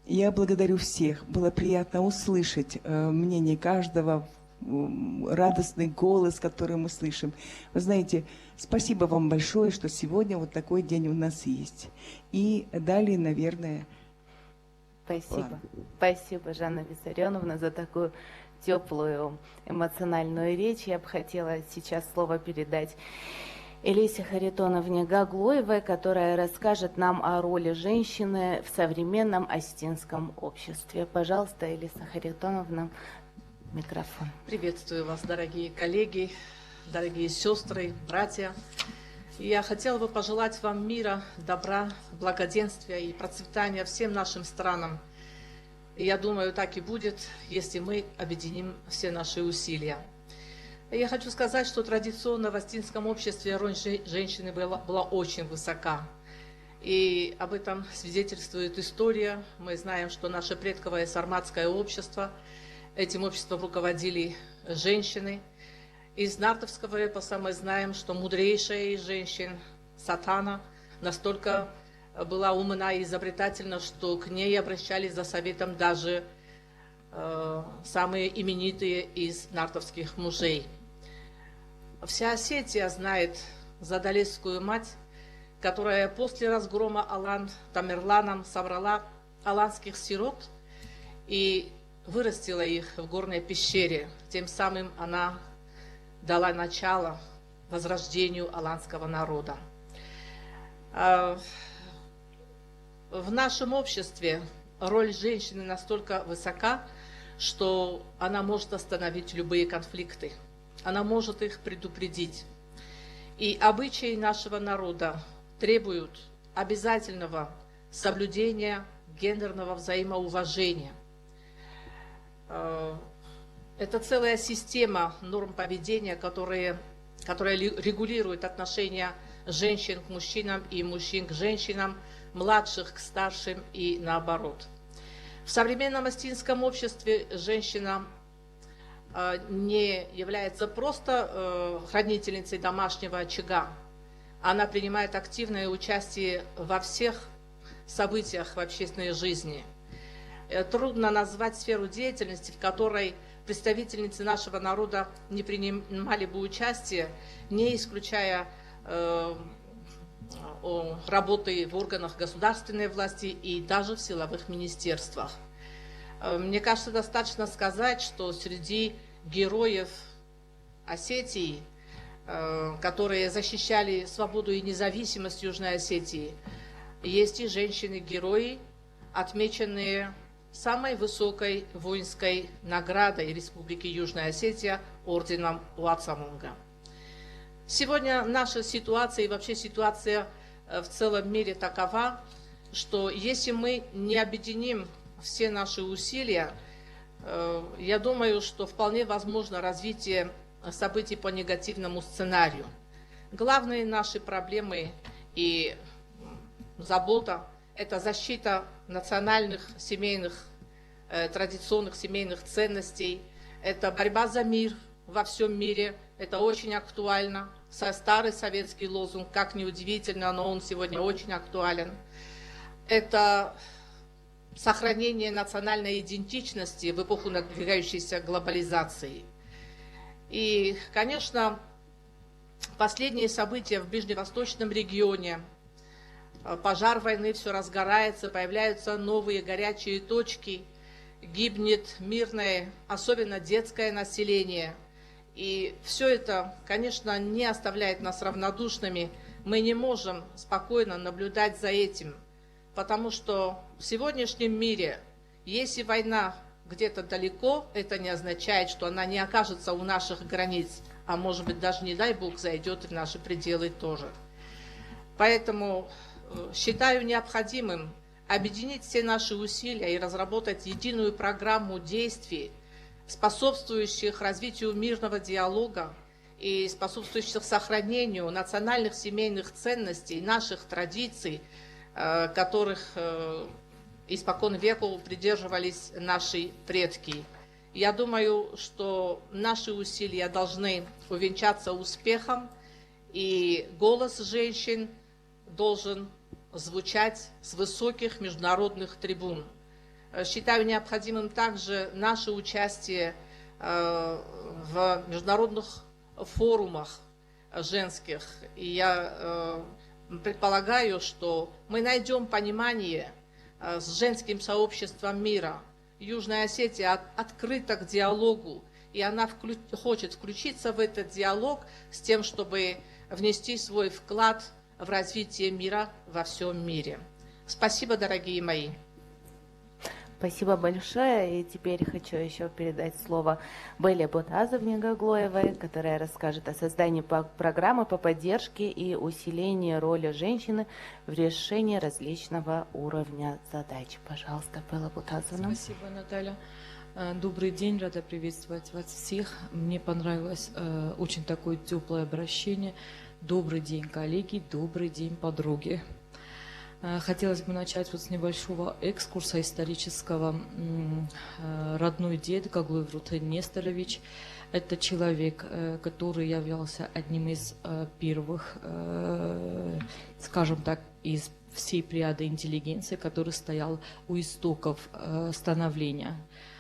Я благодарю всех. Было приятно услышать мнение каждого, радостный голос, который мы слышим. Вы знаете, спасибо вам большое, что сегодня вот такой день у нас есть. И далее, наверное... Спасибо. Спасибо, Жанна Виссарионовна, за такую теплую эмоциональную речь. Я бы хотела сейчас слово передать Элисе Харитоновне Гаглоевой, которая расскажет нам о роли женщины в современном осетинском обществе. Пожалуйста, Элиса Харитоновна, микрофон. Приветствую вас, дорогие коллеги, дорогие сестры, братья. Я хотела бы пожелать вам мира, добра, благоденствия и процветания всем нашим странам. И я думаю, так и будет, если мы объединим все наши усилия. Я хочу сказать, что традиционно в осетинском обществе роль женщины была очень высока. И об этом свидетельствует история. Мы знаем, что наше предковое сарматское общество, этим обществом руководили женщины. Из нартовского эпоса мы знаем, что мудрейшая из женщин, Сатана, настолько была умна и изобретательна, что к ней обращались за советом даже самые именитые из нартовских мужей. Вся Осетия знает Задалесскую мать, которая после разгрома Алан Тамерланом собрала аланских сирот и вырастила их в горной пещере. Тем самым она дала начало возрождению аланского народа. В нашем обществе роль женщины настолько высока, что она может остановить любые конфликты, она может их предупредить. И обычаи нашего народа требуют обязательного соблюдения гендерного взаимоуважения. Это целая система норм поведения, которая регулирует отношения женщин к мужчинам и мужчин к женщинам, младших к старшим и наоборот. В современном астинском обществе женщина не является просто хранительницей домашнего очага. Она принимает активное участие во всех событиях в общественной жизни. Трудно назвать сферу деятельности, в которой представительницы нашего народа не принимали бы участие, не исключая работы в органах государственной власти и даже в силовых министерствах. Мне кажется, достаточно сказать, что среди героев Осетии, которые защищали свободу и независимость Южной Осетии, есть и женщины-герои, отмеченные самой высокой воинской наградой Республики Южная Осетия орденом Уатсамунга. Сегодня наша ситуация и вообще ситуация в целом мире такова, что если мы не объединим все наши усилия, я думаю, что вполне возможно развитие событий по негативному сценарию. Главные наши проблемы и забота – это защита национальных, семейных, традиционных семейных ценностей, это борьба за мир во всем мире, это очень актуально. Старый советский лозунг, как ни удивительно, но он сегодня очень актуален. Это сохранение национальной идентичности в эпоху надвигающейся глобализации. И, конечно, последние события в ближневосточном регионе, пожар войны все разгорается, появляются новые горячие точки, гибнет мирное, особенно детское население. И все это, конечно, не оставляет нас равнодушными. Мы не можем спокойно наблюдать за этим, потому что в сегодняшнем мире, если война где-то далеко, это не означает, что она не окажется у наших границ, а может быть даже, не дай Бог, зайдет в наши пределы тоже. Поэтому считаю необходимым объединить все наши усилия и разработать единую программу действий, способствующих развитию мирного диалога и способствующих сохранению национальных семейных ценностей, наших традиций, которых испокон веков придерживались наши предки. Я думаю, что наши усилия должны увенчаться успехом, и голос женщин должен звучать с высоких международных трибун. Считаю необходимым также наше участие в международных форумах женских. И я предполагаю, что мы найдем понимание с женским сообществом мира. Южная Осетия открыта к диалогу, и она хочет включиться в этот диалог с тем, чтобы внести свой вклад в развитие мира во всем мире. Спасибо, дорогие мои. Спасибо большое. И теперь хочу еще передать слово Белле Ботазовне Гаглоевой, которая расскажет о создании программы по поддержке и усилению роли женщины в решении различного уровня задач. Пожалуйста, Белла Ботазовна. Спасибо, Наталья. Добрый день, рада приветствовать вас всех. Мне понравилось очень такое теплое обращение. Добрый день, коллеги, добрый день, подруги. Хотелось бы начать вот с небольшого экскурса исторического. Родной дед Гаглоев Рутен Несторович – это человек, который являлся одним из первых, скажем так, из всей плеяды интеллигенции, который стоял у истоков становления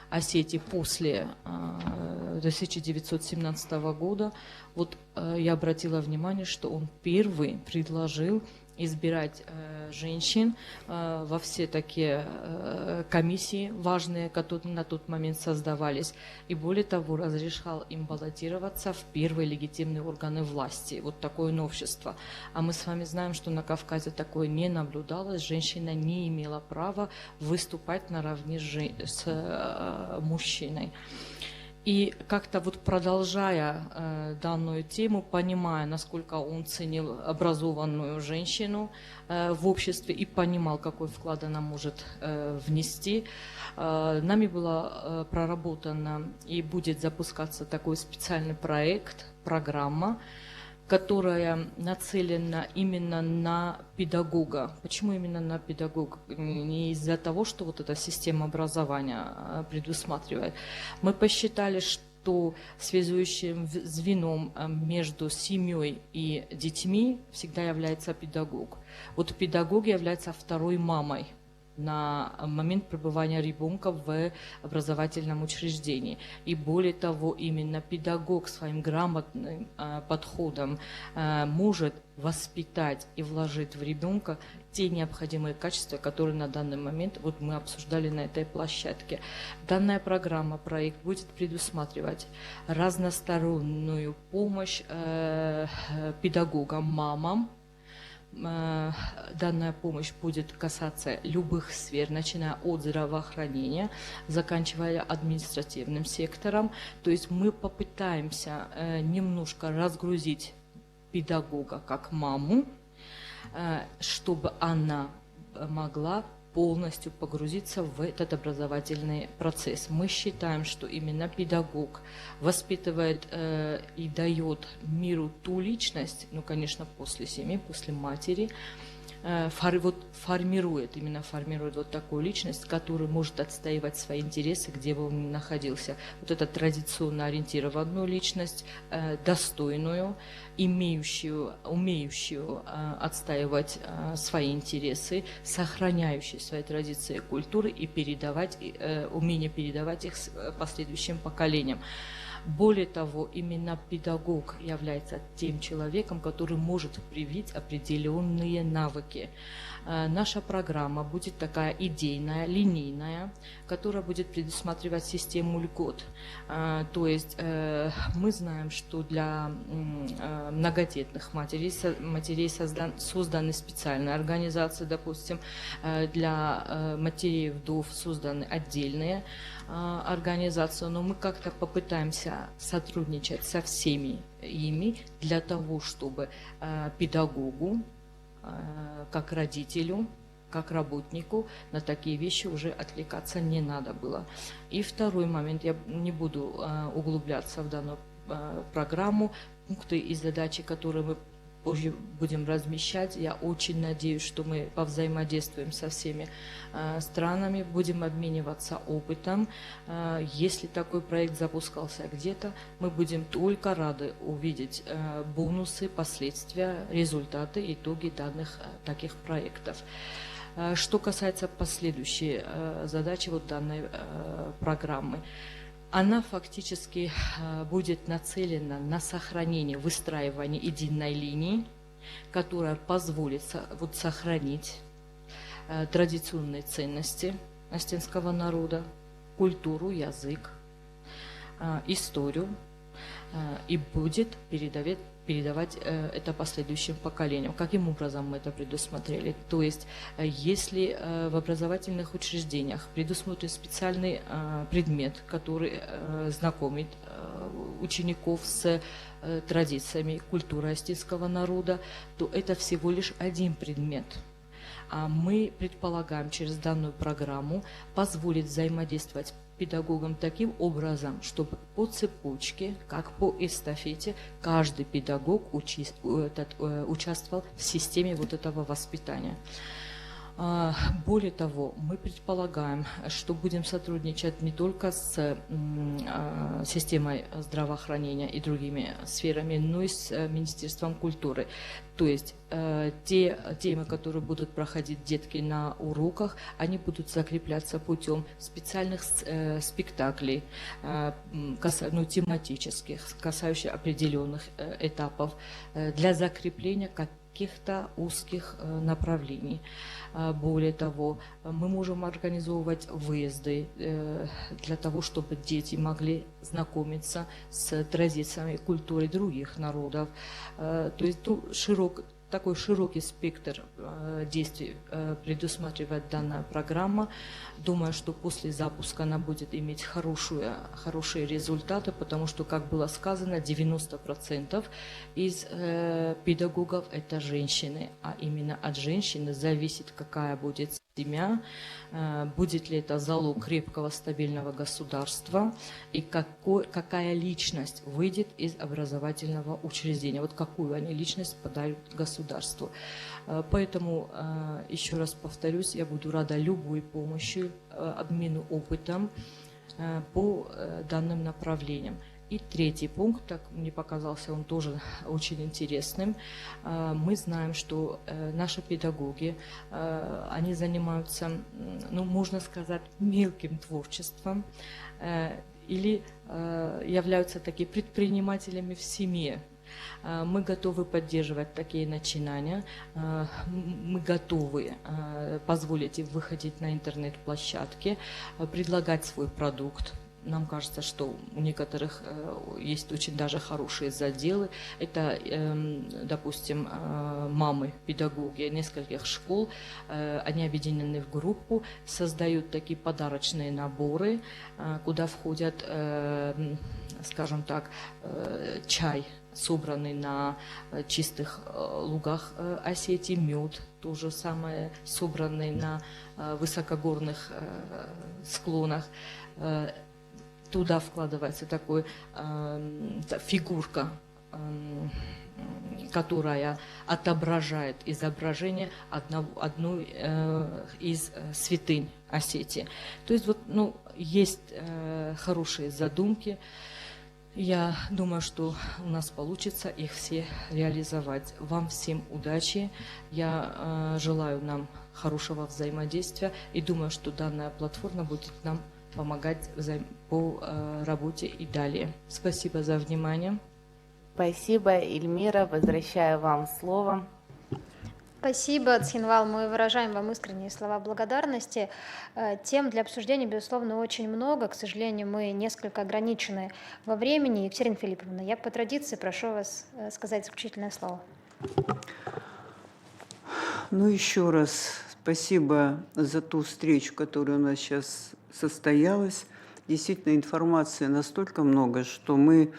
Осетии после 1917 года. Вот я обратила внимание, что он первый предложил избирать женщин во все такие комиссии важные, которые на тот момент создавались. И более того, разрешал им баллотироваться в первые легитимные органы власти. Вот такое новшество. А мы с вами знаем, что на Кавказе такое не наблюдалось. Женщина не имела права выступать наравне с мужчиной. И как-то вот продолжая данную тему, понимая, насколько он ценил образованную женщину в обществе и понимал, какой вклад она может внести, нами была проработана и будет запускаться такой специальный проект, программа, которая нацелена именно на педагога. Почему именно на педагога? Не из-за того, что вот эта система образования предусматривает. Мы посчитали, что связующим звеном между семьей и детьми всегда является педагог. Вот педагог является второй мамой на момент пребывания ребенка в образовательном учреждении. И более того, именно педагог своим грамотным подходом может воспитать и вложить в ребенка те необходимые качества, которые на данный момент вот мы обсуждали на этой площадке. Данная программа, проект будет предусматривать разностороннюю помощь педагогам, мамам. Данная помощь будет касаться любых сфер, начиная от здравоохранения, заканчивая административным сектором. То есть мы попытаемся немножко разгрузить педагога как маму, чтобы она могла полностью погрузиться в этот образовательный процесс. Мы считаем, что именно педагог воспитывает и дает миру ту личность, ну, конечно, после семьи, после матери, формирует вот такую личность, которая может отстаивать свои интересы, где бы он ни находился. Вот эту традиционно ориентированную личность, достойную, умеющую отстаивать свои интересы, сохраняющую свои традиции и культуры и умение передавать их последующим поколениям. Более того, именно педагог является тем человеком, который может привить определенные навыки. Наша программа будет такая идейная, линейная, которая будет предусматривать систему льгот. То есть мы знаем, что для многодетных матерей созданы специальные организации, допустим, для матерей вдов созданы отдельные организации, но мы как-то попытаемся сотрудничать со всеми ими для того, чтобы педагогу, как родителю, как работнику на такие вещи уже отвлекаться не надо было. И второй момент, я не буду углубляться в данную программу, пункты и задачи, которые мы позже будем размещать. Я очень надеюсь, что мы повзаимодействуем со всеми странами, будем обмениваться опытом. Если такой проект запускался где-то, мы будем только рады увидеть бонусы, последствия, результаты, итоги данных таких проектов. Что касается последующей задачи вот данной программы, она фактически будет нацелена на сохранение, выстраивание единой линии, которая позволит сохранить традиционные ценности остинского народа, культуру, язык, историю, и будет передавать это последующим поколениям. Каким образом мы это предусмотрели? То есть, если в образовательных учреждениях предусмотрен специальный предмет, который знакомит учеников с традициями, культурой остинского народа, то это всего лишь один предмет. А мы предполагаем через данную программу позволить взаимодействовать педагогам таким образом, чтобы по цепочке, как по эстафете, каждый педагог участвовал в системе вот этого воспитания. Более того, мы предполагаем, что будем сотрудничать не только с системой здравоохранения и другими сферами, но и с Министерством культуры. То есть те темы, которые будут проходить детки на уроках, они будут закрепляться путем специальных спектаклей, тематических, касающихся определенных этапов, для закрепления каких-то узких направлений. Более того, мы можем организовывать выезды для того, чтобы дети могли знакомиться с традициями и культурой других народов. То есть такой широкий спектр действий предусматривает данная программа. Думаю, что после запуска она будет иметь хорошие результаты, потому что, как было сказано, 90% из педагогов – это женщины, а именно от женщины зависит, какая будет семья, будет ли это залог крепкого, стабильного государства и какая личность выйдет из образовательного учреждения. Вот какую они личность подают государству. Поэтому, еще раз повторюсь, я буду рада любой помощи, обмену опытом по данным направлениям. И третий пункт, так мне показался он тоже очень интересным. Мы знаем, что наши педагоги, они занимаются, ну, можно сказать, мелким творчеством или являются такими предпринимателями в семье. Мы готовы поддерживать такие начинания, мы готовы позволить им выходить на интернет-площадки, предлагать свой продукт. Нам кажется, что у некоторых есть очень даже хорошие заделы. Это, допустим, мамы, педагоги нескольких школ, они объединены в группу, создают такие подарочные наборы, куда входят, скажем так, чай, собранный на чистых лугах Осетии, мед, то же самое, собранный на высокогорных склонах. Туда вкладывается такая фигурка, которая отображает изображение одной из святынь Осетии. То есть вот, ну, есть хорошие задумки. Я думаю, что у нас получится их все реализовать. Вам всем удачи. Я желаю нам хорошего взаимодействия и думаю, что данная платформа будет нам помогать по работе и далее. Спасибо за внимание. Спасибо, Эльмира. Возвращаю вам слово. Спасибо, Цхинвал. Мы выражаем вам искренние слова благодарности. Тем для обсуждения, безусловно, очень много. К сожалению, мы несколько ограничены во времени. Екатерина Филипповна, я по традиции прошу вас сказать заключительное слово. Ну, еще раз спасибо за ту встречу, которая у нас сейчас состоялась. Действительно, информации настолько много, что мы...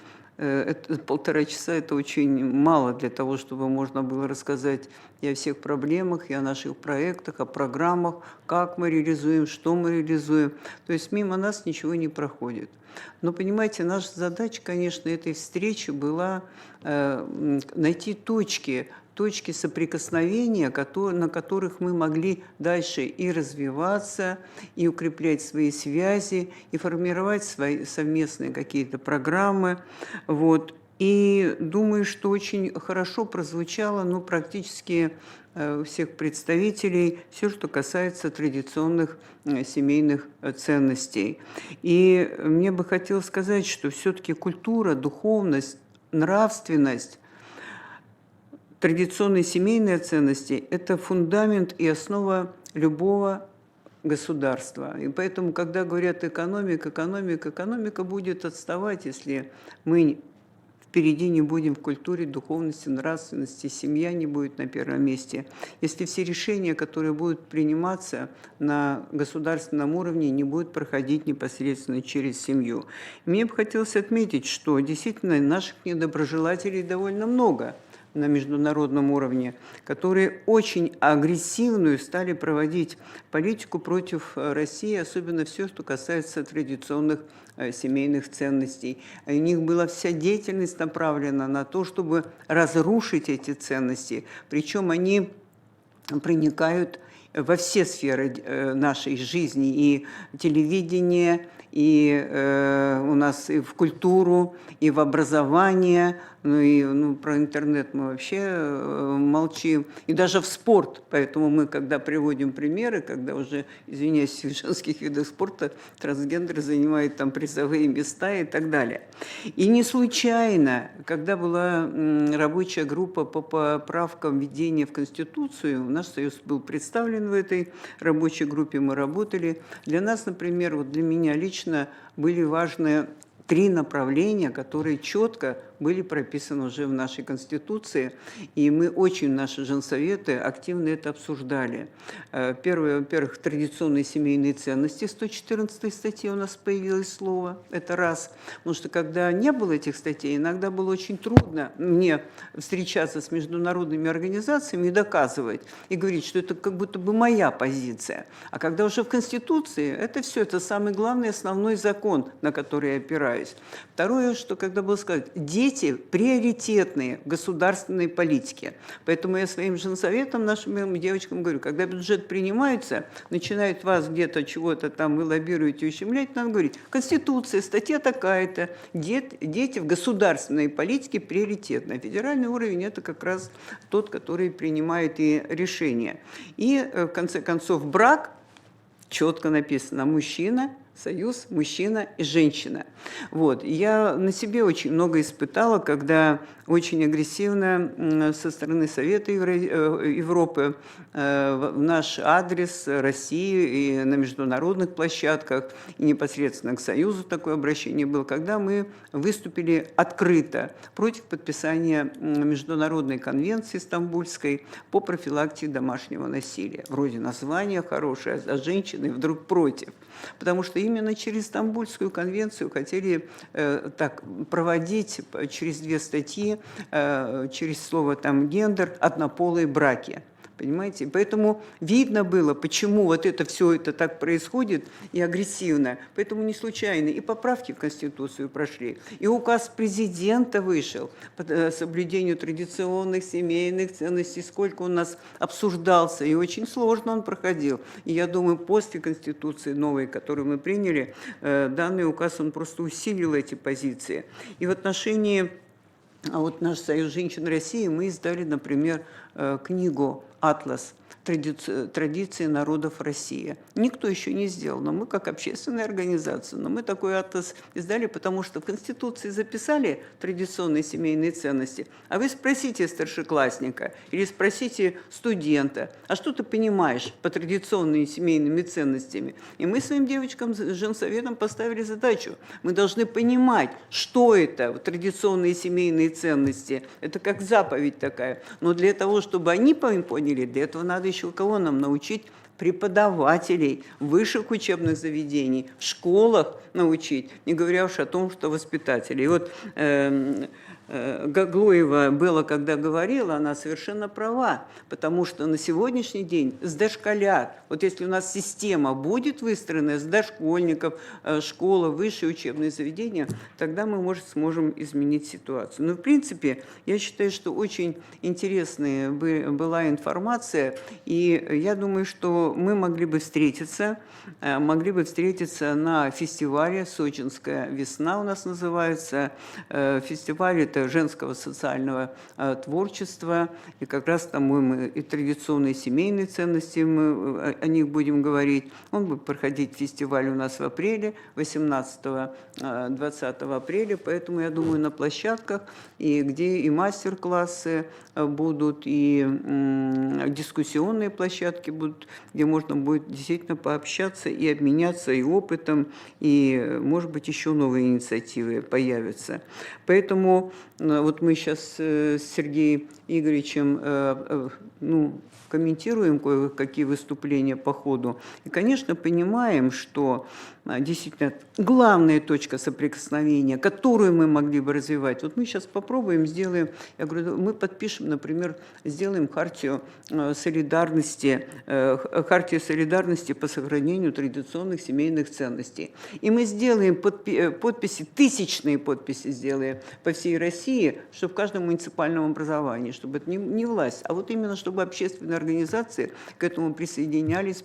полтора часа – это очень мало для того, чтобы можно было рассказать и о всех проблемах, и о наших проектах, о программах, как мы реализуем, что мы реализуем. То есть мимо нас ничего не проходит. Но, понимаете, наша задача, конечно, этой встречи была найти точки соприкосновения, на которых мы могли дальше и развиваться, и укреплять свои связи, и формировать свои совместные какие-то программы. Вот. И думаю, что очень хорошо прозвучало, ну, практически всех представителей все, что касается традиционных семейных ценностей. И мне бы хотелось сказать, что все-таки культура, духовность, нравственность, традиционные семейные ценности – это фундамент и основа любого государства. И поэтому, когда говорят экономика будет отставать, если мы впереди не будем в культуре, духовности, нравственности, семья не будет на первом месте. Если все решения, которые будут приниматься на государственном уровне, не будут проходить непосредственно через семью. Мне бы хотелось отметить, что действительно наших недоброжелателей довольно много на международном уровне, которые очень агрессивную стали проводить политику против России, особенно все, что касается традиционных семейных ценностей. У них была вся деятельность направлена на то, чтобы разрушить эти ценности. Причем они проникают во все сферы нашей жизни, и телевидение, и у нас и в культуру, и в образование, Ну и про интернет мы вообще молчим. И даже в спорт. Поэтому мы, когда приводим примеры, когда уже, извиняюсь, в женских видах спорта трансгендеры занимают там призовые места и так далее. И не случайно, когда была рабочая группа по поправкам введения в Конституцию, наш союз был представлен в этой рабочей группе, мы работали. Для нас, например, вот для меня лично были важны 3 направления, которые четко были прописаны уже в нашей Конституции, и мы очень, наши женсоветы, активно это обсуждали. Первое, во-первых, традиционные семейные ценности, в 114 статье у нас появилось слово, это раз. Потому что когда не было этих статей, иногда было очень трудно мне встречаться с международными организациями и доказывать, и говорить, что это как будто бы моя позиция. А когда уже в Конституции, это все, это самый главный основной закон, на который я опираюсь. Второе, что когда было сказать, дети приоритетные в государственной политике. Поэтому я своим женсоветам, нашим девочкам говорю, когда бюджет принимается, начинают вас где-то чего-то там вы лоббируете, ущемлять, надо говорить, Конституция, статья такая-то, дети в государственной политике приоритетны. А федеральный уровень – это как раз тот, который принимает и решения. И, в конце концов, брак, четко написано, мужчина, союз, мужчина и женщина. Вот. Я на себе очень много испытала, когда очень агрессивно со стороны Совета Европы в наш адрес России и на международных площадках, и непосредственно к Союзу такое обращение было, когда мы выступили открыто против подписания Международной конвенции Стамбульской по профилактике домашнего насилия. Вроде название хорошее, а женщины вдруг против. Потому что именно через Стамбульскую конвенцию хотели так проводить через 2 статьи, через слово там гендер, однополые браки. Понимаете? Поэтому видно было, почему вот это все это так происходит и агрессивно. Поэтому не случайно и поправки в Конституцию прошли, и указ президента вышел по соблюдению традиционных семейных ценностей, сколько он у нас обсуждался, и очень сложно он проходил. И я думаю, после Конституции новой, которую мы приняли, данный указ, он просто усилил эти позиции. И в отношении вот наш Союз женщин России, мы издали, например, книгу «Атлас. Традиции народов России». Никто еще не сделал, но мы как общественная организация, но мы такой атлас издали, потому что в Конституции записали традиционные семейные ценности, а вы спросите старшеклассника или спросите студента, а что ты понимаешь по традиционными семейными ценностями? И мы своим девочкам, женсоветам поставили задачу. Мы должны понимать, что это традиционные семейные ценности. Это как заповедь такая. Но для того, чтобы они поняли, для этого надо еще кого нам научить? Преподавателей высших учебных заведений, в школах научить, не говоря уж о том, что воспитателей. И вот Гаглоева Белла, когда говорила, она совершенно права, потому что на сегодняшний день с дошколят, вот если у нас система будет выстроена с дошкольников, школа, высшие учебные заведения, тогда мы, может, сможем изменить ситуацию. Но, в принципе, я считаю, что очень интересная была информация, и я думаю, что мы могли бы встретиться на фестивале «Сочинская весна» у нас называется. Фестиваль это женского социального творчества, и как раз там мы и традиционные семейные ценности, мы о них будем говорить. Он будет проходить фестиваль у нас в апреле, 18-20 апреля, поэтому я думаю на площадках, и где и мастер-классы будут, и дискуссионные площадки будут, где можно будет действительно пообщаться и обменяться и опытом, и, может быть, еще новые инициативы появятся. Поэтому вот мы сейчас с Сергеем Игоревичем комментируем кое-какие выступления по ходу. И, конечно, понимаем, что действительно главная точка соприкосновения, которую мы могли бы развивать, вот мы сейчас попробуем, сделаем, я говорю, мы подпишем, например, сделаем хартию солидарности по сохранению традиционных семейных ценностей. И мы сделаем подписи, тысячные подписи сделаем по всей России, чтобы в каждом муниципальном образовании, чтобы это не власть, а вот именно чтобы общественные организации к этому присоединялись.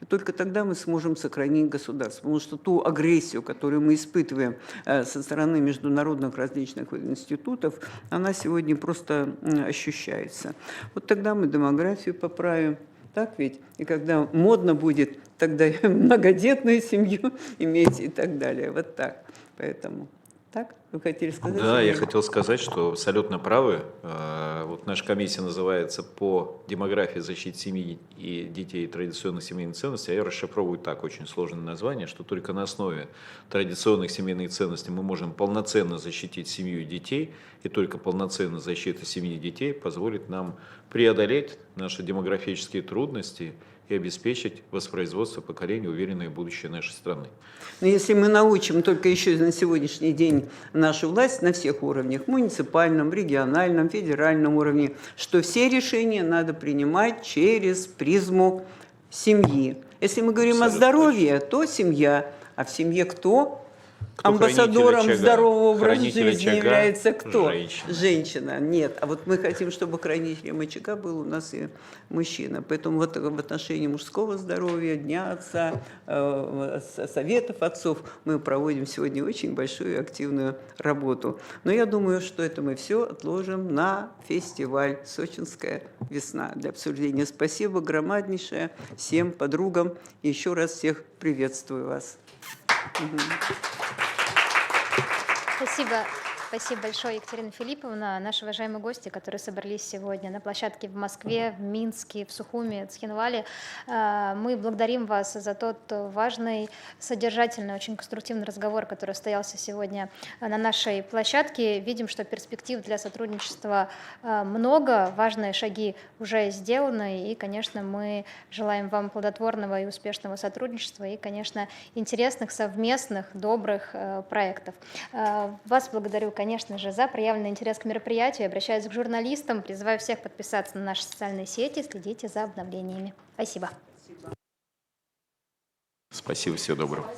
И только тогда мы сможем сохранить государство. Потому что ту агрессию, которую мы испытываем со стороны международных различных институтов, она сегодня просто ощущается. Вот тогда мы демографию поправим. Так ведь? И когда модно будет, тогда многодетную семью иметь и так далее. Вот так. Поэтому... Так? Вы хотели сказать? Да, я хотел сказать, что абсолютно правы. Вот наша комиссия называется «По демографии, защите семьи и детей и традиционных семейных ценностей», а я расшифровываю так, очень сложное название, что только на основе традиционных семейных ценностей мы можем полноценно защитить семью и детей, и только полноценная защита семьи и детей позволит нам преодолеть наши демографические трудности и обеспечить воспроизводство поколения, уверенное в будущее нашей страны. Но если мы научим только еще на сегодняшний день нашу власть на всех уровнях, муниципальном, региональном, федеральном уровне, что все решения надо принимать через призму семьи. Если мы говорим о здоровье, то семья. А в семье кто? Амбассадором здорового образа жизни является кто? Женщина. Нет. А вот мы хотим, чтобы хранителем очага был у нас и мужчина. Поэтому вот в отношении мужского здоровья, Дня отца, советов отцов мы проводим сегодня очень большую и активную работу. Но я думаю, что это мы все отложим на фестиваль «Сочинская весна» для обсуждения. Спасибо громаднейшее всем подругам. Еще раз всех приветствую вас. Спасибо. Спасибо большое, Екатерина Филипповна. Наши уважаемые гости, которые собрались сегодня на площадке в Москве, в Минске, в Сухуми, Цхинвале, мы благодарим вас за тот важный, содержательный, очень конструктивный разговор, который состоялся сегодня на нашей площадке. Видим, что перспектив для сотрудничества много, важные шаги уже сделаны, и, конечно, мы желаем вам плодотворного и успешного сотрудничества и, конечно, интересных, совместных, добрых проектов. Вас благодарю, конечно же, за проявленный интерес к мероприятию. Обращаюсь к журналистам, призываю всех подписаться на наши социальные сети, следите за обновлениями. Спасибо. Спасибо, всего доброго.